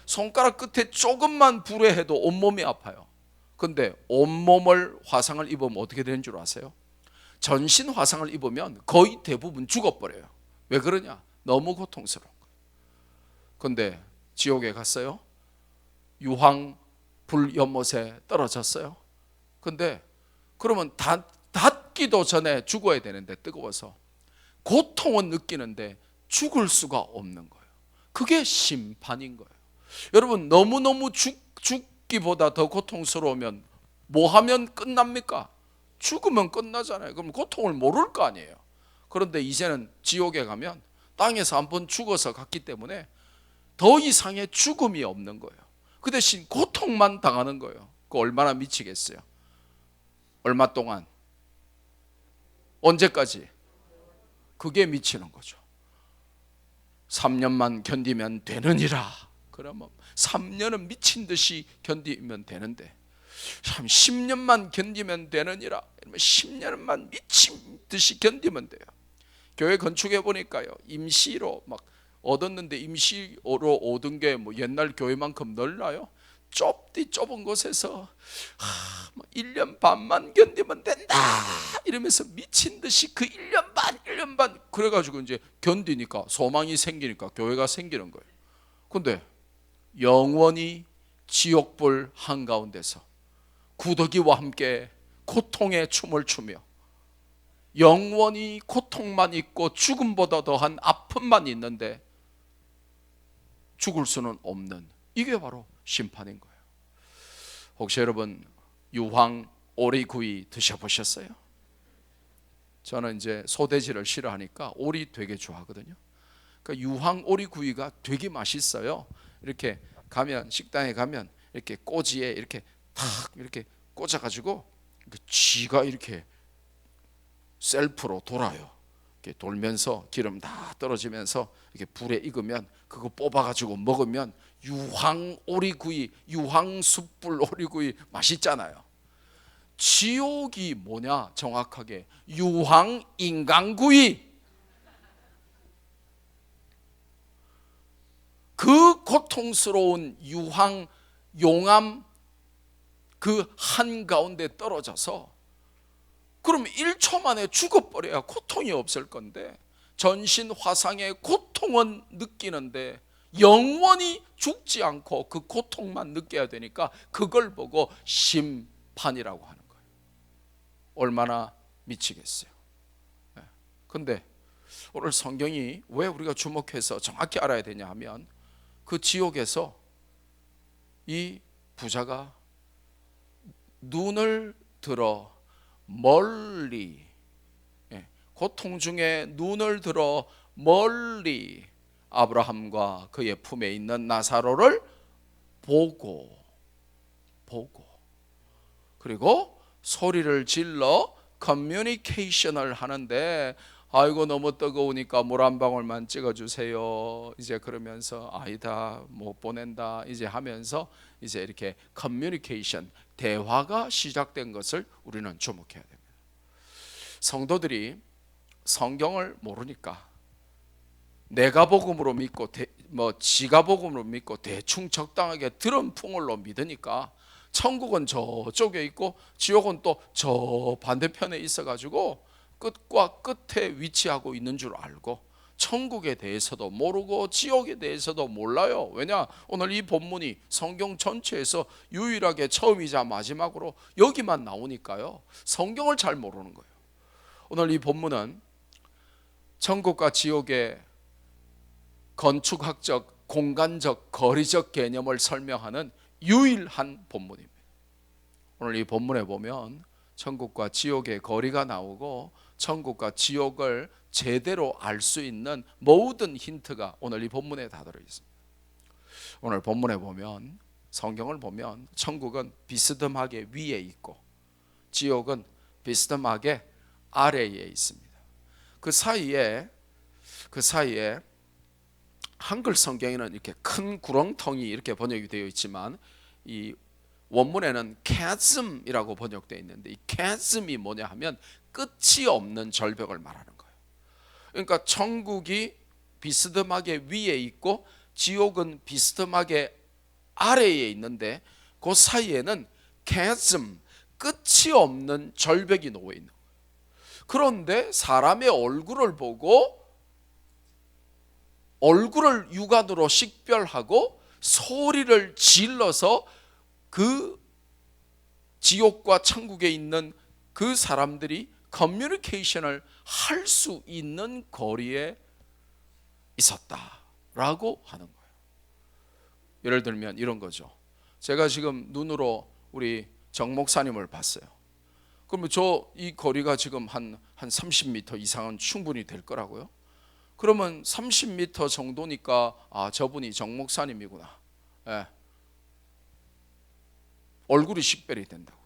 손가락 끝에 조금만 불에 해도 온몸이 아파요. 근데 온몸을 화상을 입으면 어떻게 되는 줄 아세요? 전신 화상을 입으면 거의 대부분 죽어버려요. 왜 그러냐? 너무 고통스러운 거예요. 근데 지옥에 갔어요. 유황 불연못에 떨어졌어요. 근데 그러면 닿기도 전에 죽어야 되는데, 뜨거워서 고통은 느끼는데 죽을 수가 없는 거예요. 그게 심판인 거예요. 여러분, 너무너무 죽기보다 더 고통스러우면 뭐 하면 끝납니까? 죽으면 끝나잖아요. 그럼 고통을 모를 거 아니에요. 그런데 이제는 지옥에 가면 땅에서 한번 죽어서 갔기 때문에 더 이상의 죽음이 없는 거예요. 그 대신 고통만 당하는 거예요. 그 얼마나 미치겠어요? 얼마 동안? 언제까지? 그게 미치는 거죠. 3년만 견디면 되느니라. 그러면 3년은 미친 듯이 견디면 되는데, 참 10년만 견디면 되느니라. 10년만 미친 듯이 견디면 돼요. 교회 건축해 보니까요, 임시로 막 얻었는데 임시로 얻은 게 뭐 옛날 교회만큼 넓나요? 좁은 곳에서 1년 반만 견디면 된다 이러면서 미친 듯이 그 1년 반 그래가지고 이제 견디니까 소망이 생기니까 교회가 생기는 거예요. 근데 영원히 지옥불 한가운데서 구더기와 함께 고통의 춤을 추며 영원히 고통만 있고 죽음보다 더한 아픔만 있는데 죽을 수는 없는, 이게 바로 심판인 거예요. 혹시 여러분 유황 오리구이 드셔보셨어요? 저는 이제 소돼지를 싫어하니까 오리 되게 좋아하거든요. 그러니까 유황 오리구이가 되게 맛있어요. 이렇게 가면, 식당에 가면 이렇게 꼬지에 이렇게 탁 이렇게 꽂아가지고 쥐가 이렇게 셀프로 돌아요. 이렇게 돌면서 기름 다 떨어지면서 이렇게 불에 익으면 그거 뽑아가지고 먹으면 유황 오리구이, 유황 숯불 오리구이 맛있잖아요. 지옥이 뭐냐? 정확하게 유황 인간구이. 그 고통스러운 유황 용암 그 한가운데 떨어져서, 그럼 1초 만에 죽어버려야 고통이 없을 건데 전신 화상의 고통은 느끼는데 영원히 죽지 않고 그 고통만 느껴야 되니까 그걸 보고 심판이라고 하는 거예요. 얼마나 미치겠어요. 근데 오늘 성경이 왜 우리가 주목해서 정확히 알아야 되냐 하면, 그 지옥에서 이 부자가 눈을 들어 멀리, 고통 중에 눈을 들어 멀리 아브라함과 그의 품에 있는 나사로를 보고 그리고 소리를 질러 커뮤니케이션을 하는데, 아이고 너무 뜨거우니까 물 한 방울만 찍어주세요. 이제 그러면서 아니다 못 보낸다 이제 하면서 이제 이렇게 커뮤니케이션, 대화가 시작된 것을 우리는 주목해야 됩니다. 성도들이 성경을 모르니까 내가 복음으로 믿고 지가 복음으로 믿고 대충 적당하게 들은 풍월로 믿으니까 천국은 저쪽에 있고 지옥은 또 저 반대편에 있어가지고 끝과 끝에 위치하고 있는 줄 알고 천국에 대해서도 모르고 지옥에 대해서도 몰라요. 왜냐? 오늘 이 본문이 성경 전체에서 유일하게 처음이자 마지막으로 여기만 나오니까요. 성경을 잘 모르는 거예요. 오늘 이 본문은 천국과 지옥의 건축학적, 공간적, 거리적 개념을 설명하는 유일한 본문입니다. 오늘 이 본문에 보면 천국과 지옥의 거리가 나오고 천국과 지옥을 제대로 알 수 있는 모든 힌트가 오늘 이 본문에 다 들어 있습니다. 오늘 본문에 보면, 성경을 보면 천국은 비스듬하게 위에 있고 지옥은 비스듬하게 아래에 있습니다. 그 사이에 한글 성경에는 이렇게 큰 구렁텅이 이렇게 번역이 되어 있지만 이 원문에는 chasm이라고 번역되어 있는데, 이 chasm이 뭐냐 하면 끝이 없는 절벽을 말하는 거예요. 그러니까 천국이 비스듬하게 위에 있고 지옥은 비스듬하게 아래에 있는데 그 사이에는 chasm, 끝이 없는 절벽이 놓여 있는 거예요. 그런데 사람의 얼굴을 보고 얼굴을 육안으로 식별하고 소리를 질러서 그 지옥과 천국에 있는 그 사람들이 커뮤니케이션을 할 수 있는 거리에 있었다라고 하는 거예요. 예를 들면 이런 거죠. 제가 지금 눈으로 우리 정 목사님을 봤어요. 그러면 이 거리가 지금 한 30m 이상은 충분히 될 거라고요. 그러면 30m 정도니까 저분이 정 목사님이구나. 얼굴이 식별이 된다고요.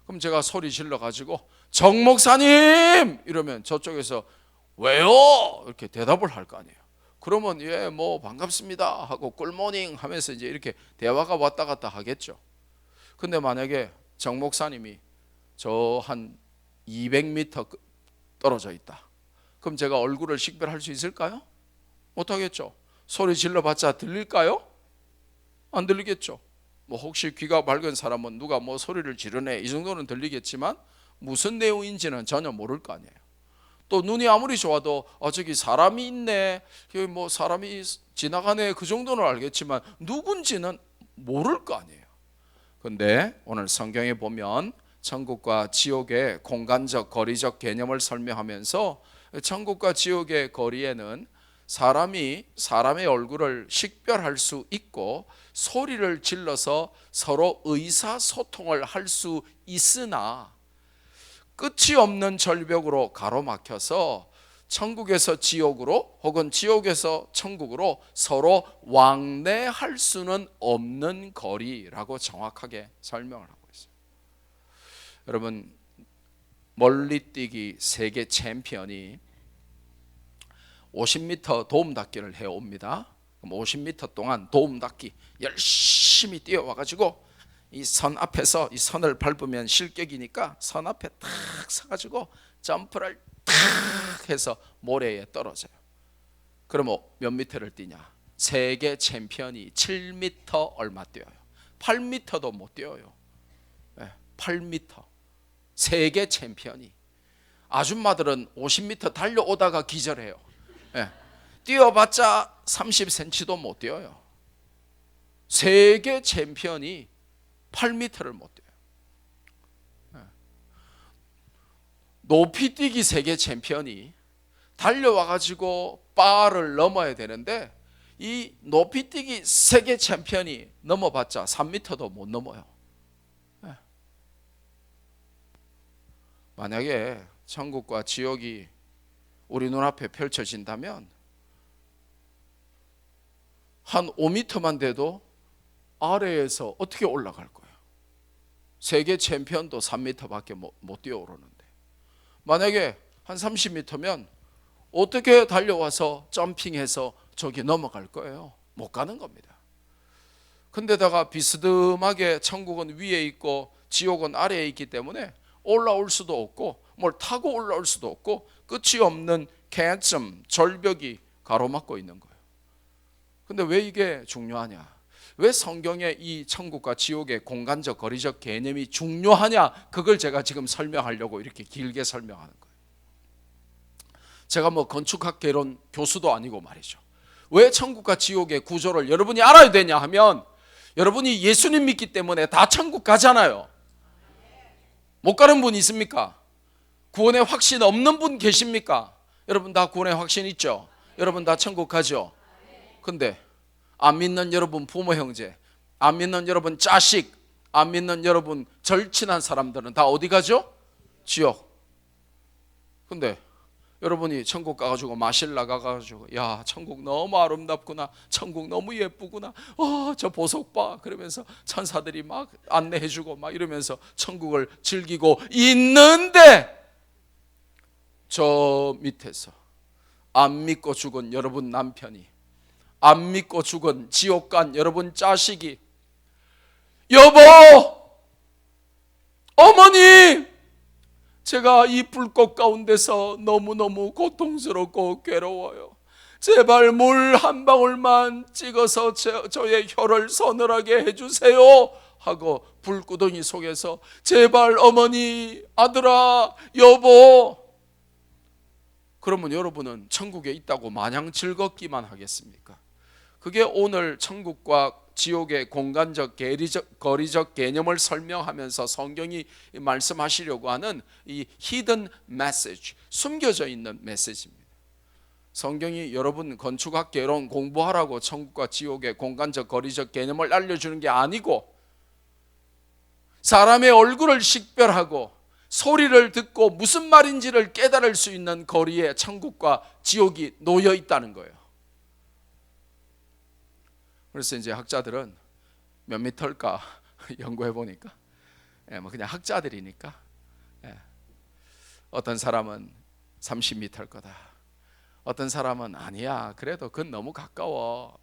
그럼 제가 소리 질러 가지고 정 목사님 이러면 저쪽에서 왜요? 이렇게 대답을 할 거 아니에요. 그러면 반갑습니다 하고 굿모닝 하면서 이제 이렇게 대화가 왔다 갔다 하겠죠. 근데 만약에 정 목사님이 저 한 200m 떨어져 있다. 그럼 제가 얼굴을 식별할 수 있을까요? 못하겠죠. 소리 질러봤자 들릴까요? 안 들리겠죠. 혹시 귀가 밝은 사람은 누가 소리를 지르네 이 정도는 들리겠지만 무슨 내용인지는 전혀 모를 거 아니에요. 또 눈이 아무리 좋아도 저기 사람이 있네, 사람이 지나가네 그 정도는 알겠지만 누군지는 모를 거 아니에요. 근데 오늘 성경에 보면 천국과 지옥의 공간적 거리적 개념을 설명하면서 천국과 지옥의 거리에는 사람이 사람의 얼굴을 식별할 수 있고 소리를 질러서 서로 의사소통을 할 수 있으나 끝이 없는 절벽으로 가로막혀서 천국에서 지옥으로 혹은 지옥에서 천국으로 서로 왕래할 수는 없는 거리라고 정확하게 설명을 하고 있어요. 여러분, 멀리뛰기 세계 챔피언이 50m 도움닫기를 해옵니다. 그럼 50m 동안 도움닫기 열심히 뛰어와가지고 이 선 앞에서 이 선을 밟으면 실격이니까 선 앞에 탁 서가지고 점프를 탁 해서 모래에 떨어져요. 그러면 몇 미터를 뛰냐? 세계 챔피언이 7m 얼마 뛰어요. 8m도 못 뛰어요. 8m. 세계 챔피언이. 아줌마들은 50m 달려오다가 기절해요. 뛰어봤자 30cm도 못 뛰어요. 세계 챔피언이 8m를 못 뛰어요. 높이뛰기 세계 챔피언이 달려와가지고 바를 넘어야 되는데 이 높이뛰기 세계 챔피언이 넘어봤자 3m도 못 넘어요. 만약에 천국과 지옥이 우리 눈앞에 펼쳐진다면 한 5m만 돼도 아래에서 어떻게 올라갈 거예요? 세계 챔피언도 3m밖에 못 뛰어오르는데 만약에 한 30m면 어떻게 달려와서 점핑해서 저기 넘어갈 거예요? 못 가는 겁니다. 근데다가 비스듬하게 천국은 위에 있고 지옥은 아래에 있기 때문에 올라올 수도 없고 뭘 타고 올라올 수도 없고 끝이 없는 chasm, 절벽이 가로막고 있는 거예요. 근데 왜 이게 중요하냐? 왜 성경에 이 천국과 지옥의 공간적 거리적 개념이 중요하냐? 그걸 제가 지금 설명하려고 이렇게 길게 설명하는 거예요. 제가 뭐 건축학 개론 교수도 아니고 말이죠. 왜 천국과 지옥의 구조를 여러분이 알아야 되냐 하면 여러분이 예수님 믿기 때문에 다 천국 가잖아요. 못 가는 분 있습니까? 구원의 확신 없는 분 계십니까? 여러분 다 구원의 확신 있죠? 여러분 다 천국 가죠? 근데 안 믿는 여러분 부모 형제, 안 믿는 여러분 자식, 안 믿는 여러분 절친한 사람들은 다 어디 가죠? 지옥. 근데 여러분이 천국 가가지고 마실라 가가지고 야 천국 너무 아름답구나, 천국 너무 예쁘구나, 저 보석 봐 그러면서 천사들이 막 안내해주고 막 이러면서 천국을 즐기고 있는데 저 밑에서 안 믿고 죽은 여러분 남편이, 안 믿고 죽은 지옥 간 여러분 자식이 여보, 어머니, 제가 이 불꽃 가운데서 너무너무 고통스럽고 괴로워요. 제발 물 한 방울만 찍어서 저의 혀를 서늘하게 해주세요 하고 불구덩이 속에서 제발 어머니, 아들아, 여보. 그러면 여러분은 천국에 있다고 마냥 즐겁기만 하겠습니까? 그게 오늘 천국과 지옥의 공간적 거리적 개념을 설명하면서 성경이 말씀하시려고 하는 이 히든 메시지, 숨겨져 있는 메시지입니다. 성경이 여러분 건축학 개론 공부하라고 천국과 지옥의 공간적 거리적 개념을 알려주는 게 아니고 사람의 얼굴을 식별하고 소리를 듣고 무슨 말인지를 깨달을 수 있는 거리에 천국과 지옥이 놓여 있다는 거예요. 그래서 이제 학자들은 몇 미터일까 연구해 보니까 뭐 그냥 학자들이니까 어떤 사람은 30m일 거다, 어떤 사람은 아니야 그래도 그건 너무 가까워,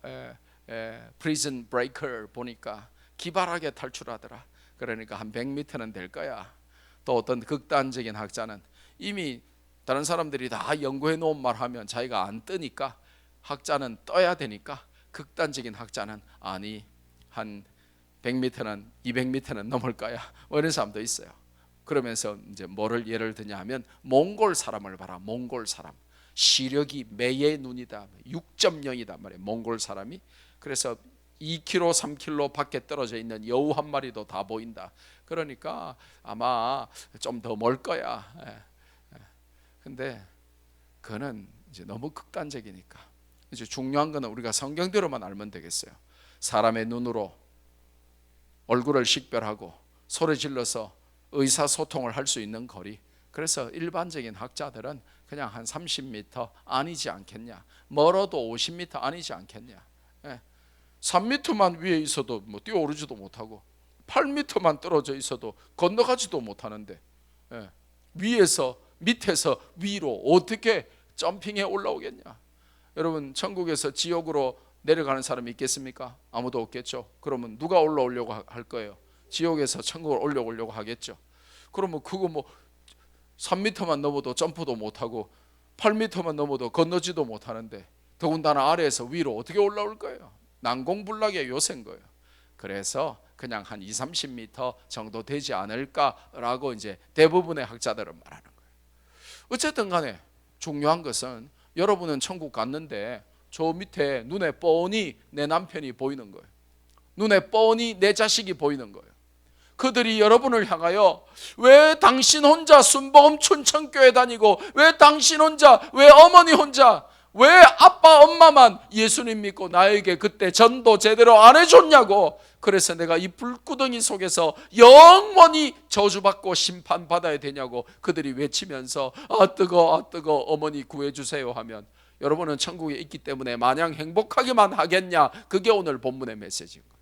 프리즌 브레이커 보니까 기발하게 탈출하더라, 그러니까 한 100m는 될 거야. 또 어떤 극단적인 학자는 이미 다른 사람들이 다 연구해 놓은 말 하면 자기가 안 뜨니까 학자는 떠야 되니까 극단적인 학자는 아니 한 100m는 200m는 넘을 거야 뭐 이런 사람도 있어요. 그러면서 이제 뭐를 예를 드냐 하면 몽골 사람을 봐라. 몽골 사람 시력이 매의 눈이다, 6.0이다 말이에요. 몽골 사람이. 그래서 2km, 3km 밖에 떨어져 있는 여우 한 마리도 다 보인다. 그러니까 아마 좀 더 멀 거야. 근데 그거는 이제 너무 극단적이니까 이제 중요한 거는 우리가 성경대로만 알면 되겠어요. 사람의 눈으로 얼굴을 식별하고 소리 질러서 의사소통을 할 수 있는 거리. 그래서 일반적인 학자들은 그냥 한 30m 아니지 않겠냐, 멀어도 50m 아니지 않겠냐. 3m만 위에 있어도 뭐 뛰어오르지도 못하고 8m만 떨어져 있어도 건너가지도 못하는데 위에서 밑에서 위로 어떻게 점핑해 올라오겠냐. 여러분, 천국에서 지옥으로 내려가는 사람이 있겠습니까? 아무도 없겠죠. 그러면 누가 올라오려고 할 거예요? 지옥에서 천국을 올라오려고 하겠죠. 그러면 그거 뭐 3m만 넘어도 점프도 못하고 8m만 넘어도 건너지도 못하는데 더군다나 아래에서 위로 어떻게 올라올 거예요? 난공불락의 요새인 거예요. 그래서 그냥 한 20-30m 정도 되지 않을까라고 이제 대부분의 학자들은 말하는 거예요. 어쨌든 간에 중요한 것은 여러분은 천국 갔는데 저 밑에 눈에 뻔히 내 남편이 보이는 거예요. 눈에 뻔히 내 자식이 보이는 거예요. 그들이 여러분을 향하여 왜 당신 혼자 순복음 춘천교회 다니고, 왜 당신 혼자, 왜 어머니 혼자, 왜 아빠 엄마만 예수님 믿고 나에게 그때 전도 제대로 안 해줬냐고. 그래서 내가 이 불구덩이 속에서 영원히 저주받고 심판받아야 되냐고 그들이 외치면서 아 뜨거 아 뜨거 어머니 구해주세요 하면, 여러분은 천국에 있기 때문에 마냥 행복하게만 하겠냐? 그게 오늘 본문의 메시지인 거예요.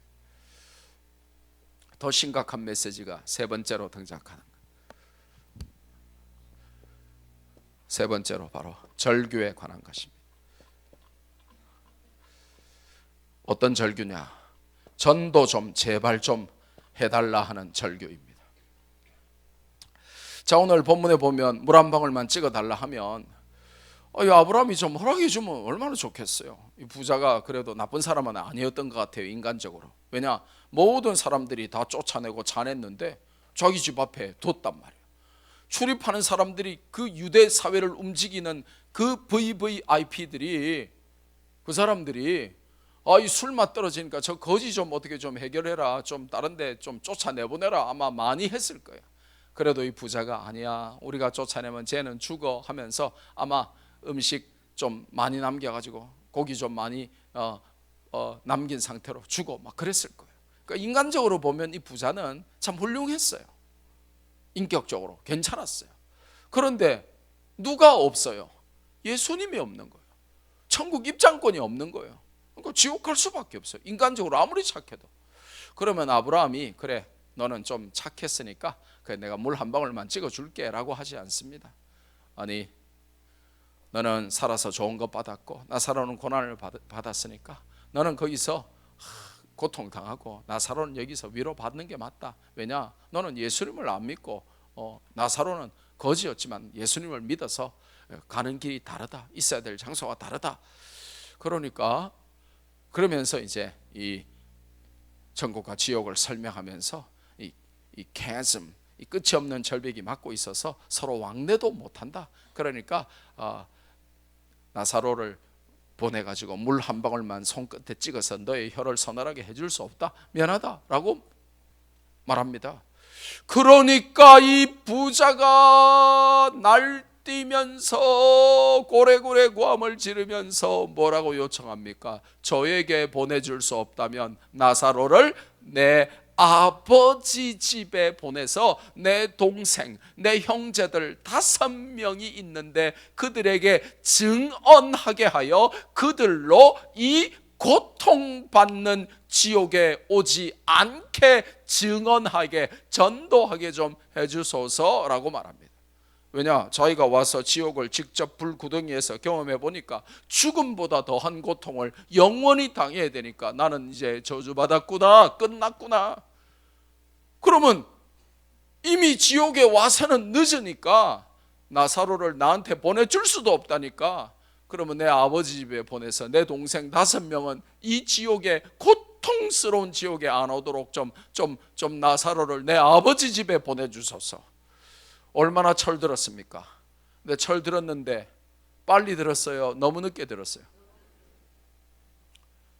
더 심각한 메시지가 세 번째로 등장하는 거예요. 세 번째로 바로 절규에 관한 것입니다. 어떤 절규냐? 전도 좀 제발 좀 해달라 하는 절규입니다. 자, 오늘 본문에 보면 물 한 방울만 찍어달라 하면 아브라함이 좀 허락해 주면 얼마나 좋겠어요. 이 부자가 그래도 나쁜 사람은 아니었던 것 같아요, 인간적으로. 왜냐? 모든 사람들이 다 쫓아내고 잔했는데 자기 집 앞에 뒀단 말이에요. 출입하는 사람들이, 그 유대 사회를 움직이는 그 VVIP들이, 그 사람들이 이 술맛 떨어지니까 저 거지 좀 어떻게 좀 해결해라, 좀 다른 데 좀 쫓아내보내라 아마 많이 했을 거예요. 그래도 이 부자가 아니야, 우리가 쫓아내면 쟤는 죽어 하면서 아마 음식 좀 많이 남겨가지고 고기 좀 많이 남긴 상태로 주고 막 그랬을 거예요. 그러니까 인간적으로 보면 이 부자는 참 훌륭했어요. 인격적으로 괜찮았어요. 그런데 누가 없어요? 예수님이 없는 거예요. 천국 입장권이 없는 거예요. 그러니까 지옥 갈 수밖에 없어요. 인간적으로 아무리 착해도. 그러면 아브라함이 그래 너는 좀 착했으니까 그래 내가 물 한 방울만 찍어줄게 라고 하지 않습니다. 아니, 너는 살아서 좋은 것 받았고 나사로는 고난을 받았으니까 너는 거기서 고통당하고 나사로는 여기서 위로받는 게 맞다. 왜냐? 너는 예수님을 안 믿고 나사로는 거지였지만 예수님을 믿어서 가는 길이 다르다. 있어야 될 장소가 다르다. 그러면서 이제 이 천국과 지옥을 설명하면서 이 chasm, 이 끝이 없는 절벽이 막고 있어서 서로 왕래도 못한다. 그러니까 나사로를 보내가지고 물 한 방울만 손끝에 찍어서 너의 혀를 서늘하게 해줄 수 없다, 미안하다라고 말합니다. 그러니까 이 부자가 날뛰면서 고래고래 고함을 지르면서 뭐라고 요청합니까? 저에게 보내줄 수 없다면 나사로를 내 아버지 집에 보내서 내 동생, 내 형제들 5명이 있는데 그들에게 증언하게 하여 그들로 이 고통받는 지옥에 오지 않게 증언하게, 전도하게 좀 해주소서라고 말합니다. 왜냐? 자기가 와서 지옥을 직접 불구덩이에서 경험해 보니까 죽음보다 더한 고통을 영원히 당해야 되니까 나는 이제 저주받았구나, 끝났구나. 그러면 이미 지옥에 와서는 늦으니까 나사로를 나한테 보내줄 수도 없다니까, 그러면 내 아버지 집에 보내서 내 동생 5명은 이 지옥에, 고통스러운 지옥에 안 오도록 좀 나사로를 내 아버지 집에 보내주소서. 얼마나 철들었습니까? 근데 철들었는데 빨리 들었어요? 너무 늦게 들었어요?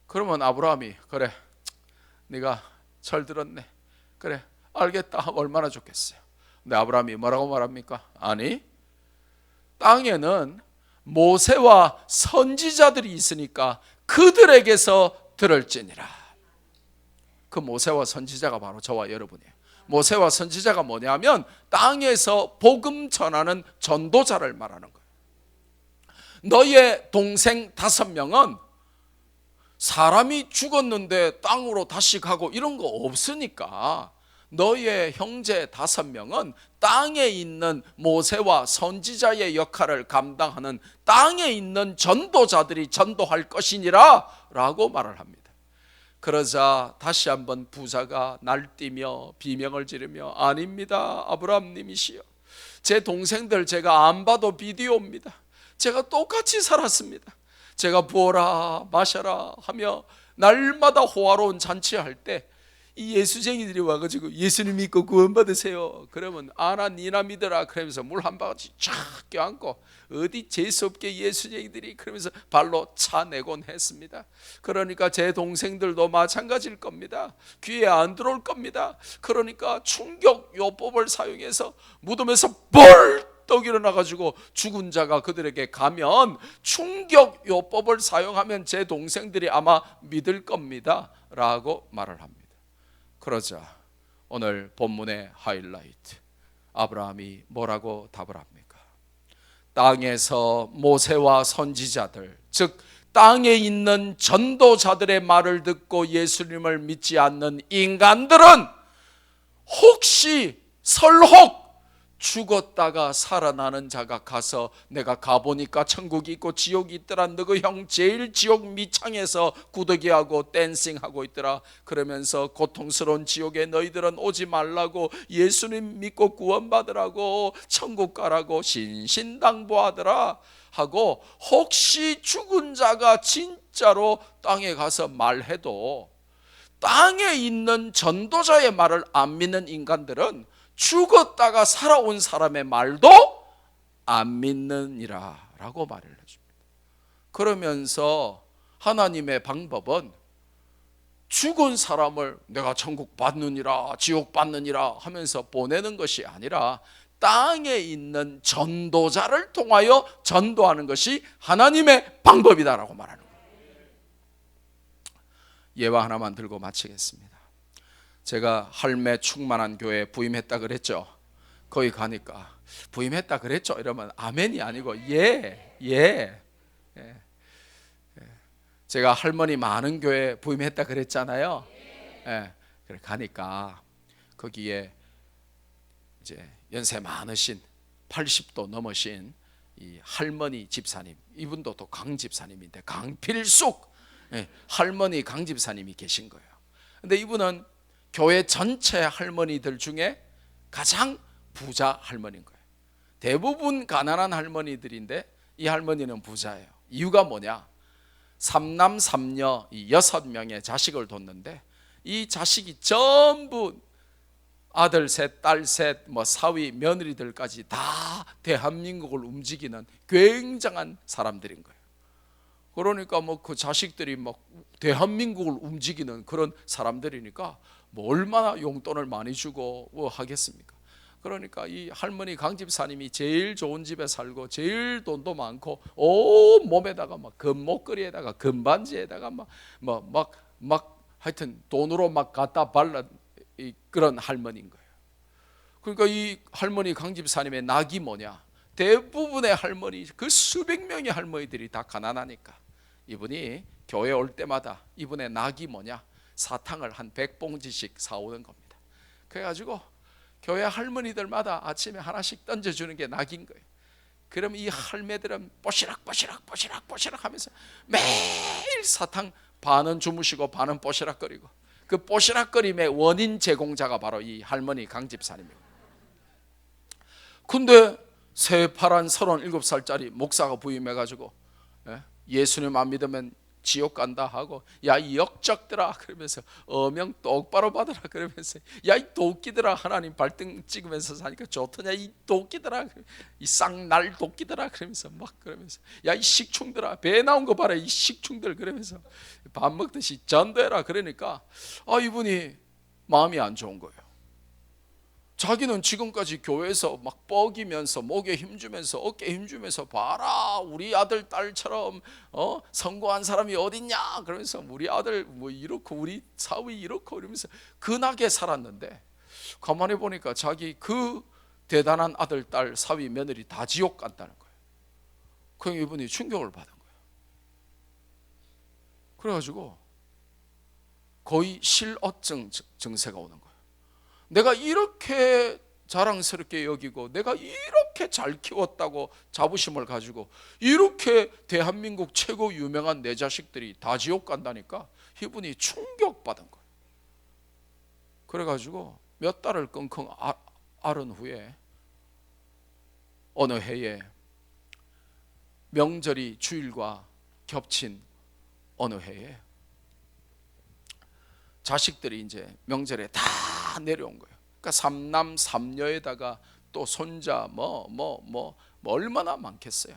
그러면 아브라함이 그래 네가 철들었네. 그래, 알겠다. 얼마나 좋겠어요. 근데 아브라함이 뭐라고 말합니까? 아니, 땅에는 모세와 선지자들이 있으니까 그들에게서 들을지니라. 그 모세와 선지자가 바로 저와 여러분이에요. 모세와 선지자가 뭐냐면 땅에서 복음 전하는 전도자를 말하는 거예요. 너의 동생 5명은 사람이 죽었는데 땅으로 다시 가고 이런 거 없으니까 너의 형제 5명은 땅에 있는 모세와 선지자의 역할을 감당하는 땅에 있는 전도자들이 전도할 것이니라 라고 말을 합니다. 그러자 다시 한번 부자가 날뛰며 비명을 지르며 아닙니다, 아브라함님이시여. 제 동생들 제가 안 봐도 비디오입니다. 제가 똑같이 살았습니다. 제가 부어라 마셔라 하며 날마다 호화로운 잔치할 때 이 예수쟁이들이 와가지고 예수님 믿고 구원 받으세요. 그러면 아나 니나 믿어라 그러면서 물 한 바가지 쫙 껴안고 어디 재수없게 예수쟁이들이 그러면서 발로 차내곤 했습니다. 그러니까 제 동생들도 마찬가지일 겁니다. 귀에 안 들어올 겁니다. 그러니까 충격 요법을 사용해서 무덤에서 벌떡 일어나가지고 죽은 자가 그들에게 가면 충격 요법을 사용하면 제 동생들이 아마 믿을 겁니다 라고 말을 합니다. 그러자 오늘 본문의 하이라이트, 아브라함이 뭐라고 답을 합니까? 땅에서 모세와 선지자들, 즉 땅에 있는 전도자들의 말을 듣고 예수님을 믿지 않는 인간들은 혹시 설혹 죽었다가 살아나는 자가 가서 내가 가보니까 천국이 있고 지옥이 있더라, 너그 형 제일 지옥 밑창에서 구더기하고 댄싱하고 있더라, 그러면서 고통스러운 지옥에 너희들은 오지 말라고 예수님 믿고 구원받으라고 천국 가라고 신신당부하더라 하고, 혹시 죽은 자가 진짜로 땅에 가서 말해도 땅에 있는 전도자의 말을 안 믿는 인간들은 죽었다가 살아온 사람의 말도 안 믿느니라 라고 말을 해줍니다. 그러면서 하나님의 방법은 죽은 사람을 내가 천국 받느니라 지옥 받느니라 하면서 보내는 것이 아니라 땅에 있는 전도자를 통하여 전도하는 것이 하나님의 방법이다라고 말하는 거예요. 예화 하나만 들고 마치겠습니다. 제가 할매 충만한 교회에 부임했다 그랬죠. 거기 가니까 부임했다 그랬죠 이러면 아멘이 아니고 예. 제가 할머니 많은 교회에 부임했다 그랬잖아요. 예. 그래 가니까 거기에 이제 연세 많으신 80도 넘으신 이 할머니 집사님, 이분도 또 강 집사님인데 강필숙 할머니 강 집사님이 계신 거예요. 근데 이분은 교회 전체 할머니들 중에 가장 부자 할머니인 거예요. 대부분 가난한 할머니들인데 이 할머니는 부자예요. 이유가 뭐냐? 3남 3녀 6명의 자식을 뒀는데 이 자식이 전부 아들 셋, 딸 셋, 사위, 며느리들까지 다 대한민국을 움직이는 굉장한 사람들인 거예요. 그러니까 그 자식들이 대한민국을 움직이는 그런 사람들이니까 얼마나 용돈을 많이 주고 하겠습니까? 그러니까 이 할머니 강 집사님이 제일 좋은 집에 살고 제일 돈도 많고 온 몸에다가 금목걸이에다가 금반지에다가 하여튼 돈으로 갖다 발라 그런 할머니인 거예요. 그러니까 이 할머니 강 집사님의 낙이 뭐냐? 대부분의 할머니, 그 수백 명의 할머니들이 다 가난하니까 이분이 교회 올 때마다 이분의 낙이 뭐냐? 사탕을 한 100봉지씩 사오는 겁니다. 그래가지고 교회 할머니들마다 아침에 하나씩 던져주는 게 낙인 거예요. 그럼 이 할매들은 뽀시락 하면서 매일 사탕 반은 주무시고 반은 뽀시락거리고, 그 뽀시락거림의 원인 제공자가 바로 이 할머니 강 집사님이에요. 근데 새파란 37살짜리 목사가 부임해가지고 예수님 안 믿으면 지옥 간다 하고, 야 이 역적들아 그러면서 어명 똑바로 받으라 그러면서, 야 이 도끼들아 하나님 발등 찍으면서 사니까 좋더냐 이 도끼들아, 이 쌍날 도끼들아 그러면서 막 그러면서, 야 이 식충들아 배 나온 거 봐라 이 식충들 그러면서 밥 먹듯이 전도해라. 그러니까 이분이 마음이 안 좋은 거예요. 자기는 지금까지 교회에서 막 뻐기면서 목에 힘주면서 어깨에 힘주면서 봐라 우리 아들 딸처럼 성공한 사람이 어딨냐 그러면서 우리 아들 뭐 이렇고 우리 사위 이렇고 이러면서 근하게 살았는데, 가만히 보니까 자기 그 대단한 아들 딸 사위 며느리 다 지옥 간다는 거예요. 그럼 이분이 충격을 받은 거예요. 그래가지고 거의 실어증 증세가 오는 거예요. 내가 이렇게 자랑스럽게 여기고 내가 이렇게 잘 키웠다고 자부심을 가지고 이렇게 대한민국 최고 유명한 내 자식들이 다 지옥 간다니까 이분이 충격받은 거예요. 그래가지고 몇 달을 끙끙 앓은 후에 어느 해에 명절이 주일과 겹친 어느 해에 자식들이 이제 명절에 다 내려온 거예요. 그러니까 삼남 삼녀에다가 또 손자 뭐 얼마나 많겠어요.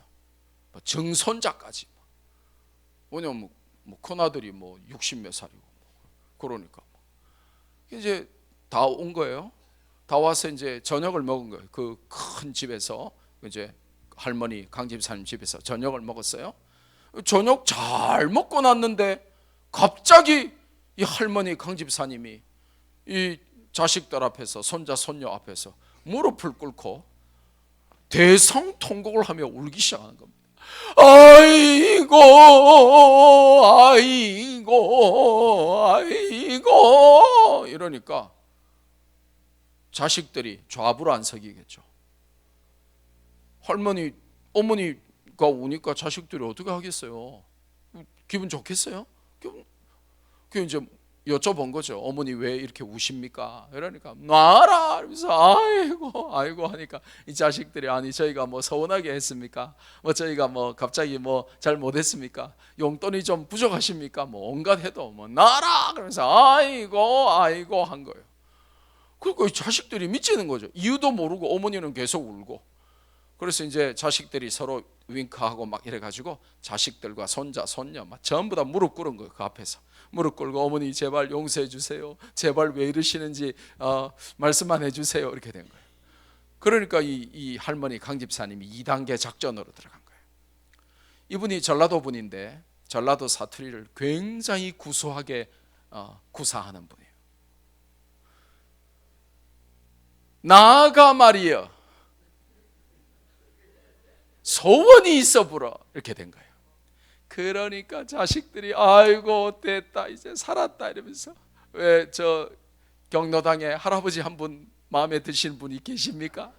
뭐 증손자까지. 왜냐면 뭐 큰아들이 뭐 60몇 살이고 그러니까 이제 다 온 거예요. 다 와서 이제 저녁을 먹은 거예요. 그 큰 집에서 이제 할머니 강집사님 집에서 저녁을 먹었어요. 저녁 잘 먹고 났는데 갑자기 이 할머니 강집사님이 이 자식들 앞에서 손자 손녀 앞에서 무릎을 꿇고 대성통곡을 하며 울기 시작하는 겁니다. 아이고 아이고 아이고 이러니까 자식들이 좌불안석이겠죠. 할머니 어머니가 우니까 자식들이 어떻게 하겠어요? 기분 좋겠어요? 그 이제 여쭤본 거죠. 어머니 왜 이렇게 우십니까? 이러니까 놔라 이러면서 아이고 하니까 이 자식들이 아니 저희가 뭐 서운하게 했습니까? 뭐 저희가 뭐 갑자기 뭐 잘 못했습니까? 용돈이 좀 부족하십니까? 뭐 온갖 해도 뭐 놔라 그러면서 아이고 한 거예요. 그러니까 이 자식들이 미치는 거죠. 이유도 모르고 어머니는 계속 울고. 그래서 이제 자식들이 서로 윙크하고 막 이래가지고 자식들과 손자 손녀 막 전부 다 무릎 꿇은 거예요. 그 앞에서 무릎 꿇고 어머니 제발 용서해 주세요. 제발 왜 이러시는지 말씀만 해주세요. 이렇게 된 거예요. 그러니까 이 할머니 강집사님이 2단계 작전으로 들어간 거예요. 이분이 전라도 분인데 전라도 사투리를 굉장히 구수하게 구사하는 분이에요. 나가 말이여 소원이 있어 불어 이렇게 된 거예요. 그러니까 자식들이 아이고 됐다 이제 살았다 이러면서, 왜 저 경로당에 할아버지 한 분 마음에 드시는 분이 계십니까?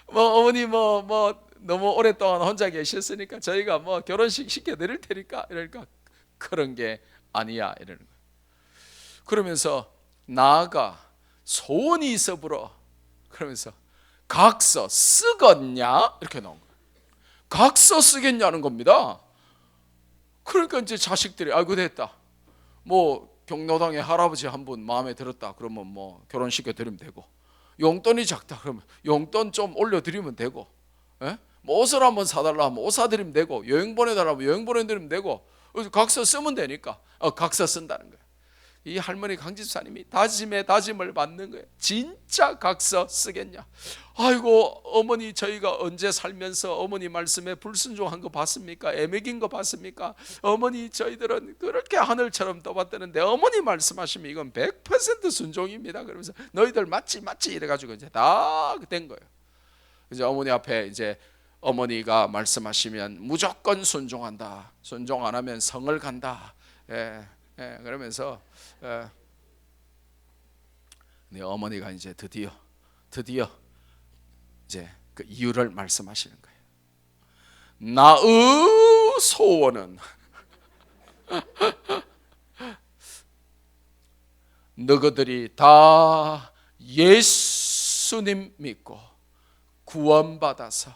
뭐 어머니 뭐 너무 오랫동안 혼자 계셨으니까 저희가 뭐 결혼식 시켜드릴 테니까 이러니까 그런 게 아니야 이러는 거예요. 그러면서 나아가 소원이 있어 불어 그러면서 각서 쓰겠냐 이렇게 나온 거예요. 각서 쓰겠냐는 겁니다. 그러니까 이제 자식들이 아이고 됐다 뭐 경로당에 할아버지 한 분 마음에 들었다 그러면 뭐 결혼시켜 드리면 되고, 용돈이 작다 그러면 용돈 좀 올려드리면 되고, 뭐 옷을 한번 사달라 하면 옷 사드리면 되고, 여행 보내달라 하면 여행 보내드리면 되고, 각서 쓰면 되니까 각서 쓴다는 거예요. 이 할머니 강집사님이 다짐에 다짐을 받는 거예요. 진짜 각서 쓰겠냐? 아이고 어머니 저희가 언제 살면서 어머니 말씀에 불순종한 거 봤습니까? 애매긴 거 봤습니까? 어머니 저희들은 그렇게 하늘처럼 떠받드는데 어머니 말씀하시면 이건 100% 순종입니다. 그러면서 너희들 맞지 이래가지고 이제 다 된 거예요. 이제 어머니 앞에 이제 어머니가 말씀하시면 무조건 순종한다. 순종 안 하면 성을 간다. 그러면서 네, 어머니가 이제 드디어 이제 그 이유를 말씀하시는 거예요. 나의 소원은 너희들이 다 예수님 믿고 구원받아서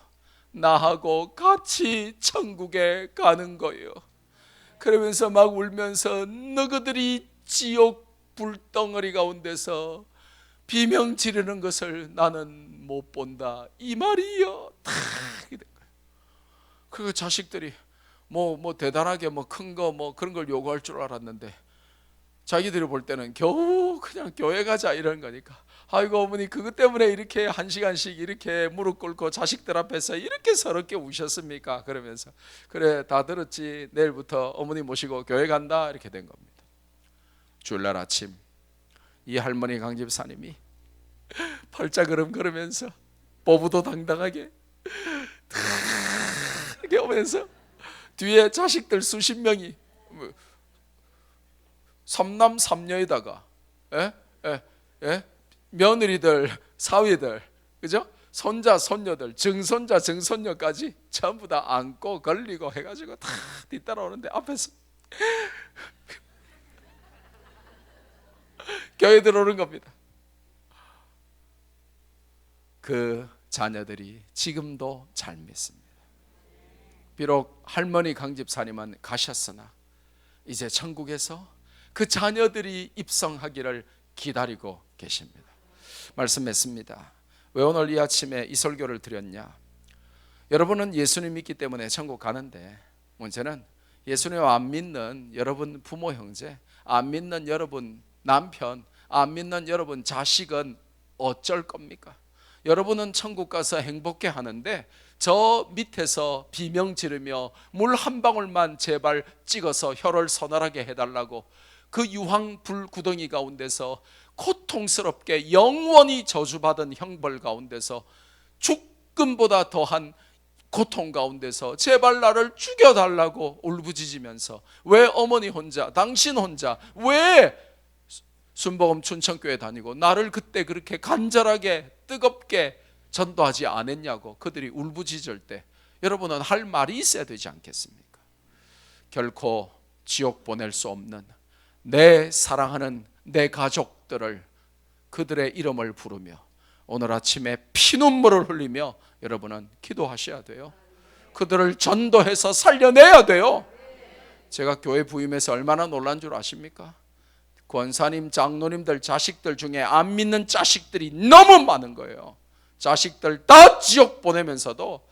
나하고 같이 천국에 가는 거예요. 그러면서 막 울면서 너희들이 지옥 불덩어리 가운데서 비명 지르는 것을 나는 못 본다, 이 말이요. 다 이렇게 된 거예요. 그 자식들이 뭐 대단하게 큰 거 그런 걸 요구할 줄 알았는데 자기들이 볼 때는 겨우 그냥 교회 가자 이런 거니까, 아이고 어머니 그것 때문에 이렇게 한 시간씩 이렇게 무릎 꿇고 자식들 앞에서 이렇게 서럽게 우셨습니까? 그러면서 그래 다 들었지, 내일부터 어머니 모시고 교회 간다, 이렇게 된 겁니다. 주일날 아침 이 할머니 강집사님이 팔자걸음 걸으면서 보부도 당당하게 이렇게 오면서 뒤에 자식들 수십 명이 삼남 삼녀에다가 며느리들, 사위들, 그죠? 손자, 손녀들, 증손자, 증손녀까지 전부 다 안고 걸리고 해가지고 다 뒤따라오는데 앞에서 교회 들어오는 겁니다. 그 자녀들이 지금도 잘 믿습니다. 비록 할머니 강집사님은 가셨으나 이제 천국에서 그 자녀들이 입성하기를 기다리고 계십니다. 말씀 맺습니다. 왜 오늘 이 아침에 이 설교를 드렸냐? 여러분은 예수님 믿기 때문에 천국 가는데 문제는 예수님 안 믿는 여러분 부모 형제, 안 믿는 여러분 남편, 안 믿는 여러분 자식은 어쩔 겁니까? 여러분은 천국 가서 행복해 하는데 저 밑에서 비명 지르며 물 한 방울만 제발 찍어서 혀를 서늘하게 해달라고 그 유황 불 구덩이 가운데서 고통스럽게 영원히 저주받은 형벌 가운데서 죽음보다 더한 고통 가운데서 제발 나를 죽여달라고 울부짖으면서, 왜 어머니 혼자, 당신 혼자 왜 순복음 춘천교회 다니고 나를 그때 그렇게 간절하게 뜨겁게 전도하지 않았냐고 그들이 울부짖을 때 여러분은 할 말이 있어야 되지 않겠습니까? 결코 지옥 보낼 수 없는 내 사랑하는 내 가족들을, 그들의 이름을 부르며 오늘 아침에 피눈물을 흘리며 여러분은 기도하셔야 돼요. 그들을 전도해서 살려내야 돼요. 제가 교회 부임해서 얼마나 놀란 줄 아십니까? 권사님, 장로님들 자식들 중에 안 믿는 자식들이 너무 많은 거예요. 자식들 다 지옥 보내면서도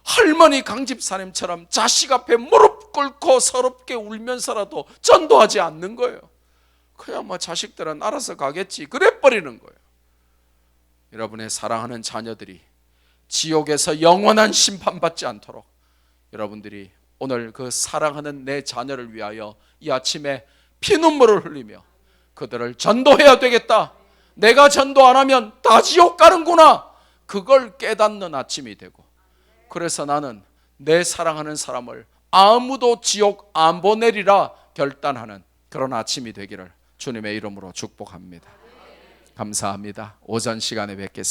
할머니 강집사님처럼 자식 앞에 무릎 꿇고 서럽게 울면서라도 전도하지 않는 거예요. 그냥 자식들은 알아서 가겠지 그래 버리는 거예요. 여러분의 사랑하는 자녀들이 지옥에서 영원한 심판받지 않도록 여러분들이 오늘 그 사랑하는 내 자녀를 위하여 이 아침에 피눈물을 흘리며 그들을 전도해야 되겠다, 내가 전도 안 하면 다 지옥 가는구나, 그걸 깨닫는 아침이 되고, 그래서 나는 내 사랑하는 사람을 아무도 지옥 안 보내리라 결단하는 그런 아침이 되기를 주님의 이름으로 축복합니다. 감사합니다. 오전 시간에 뵙겠습니다.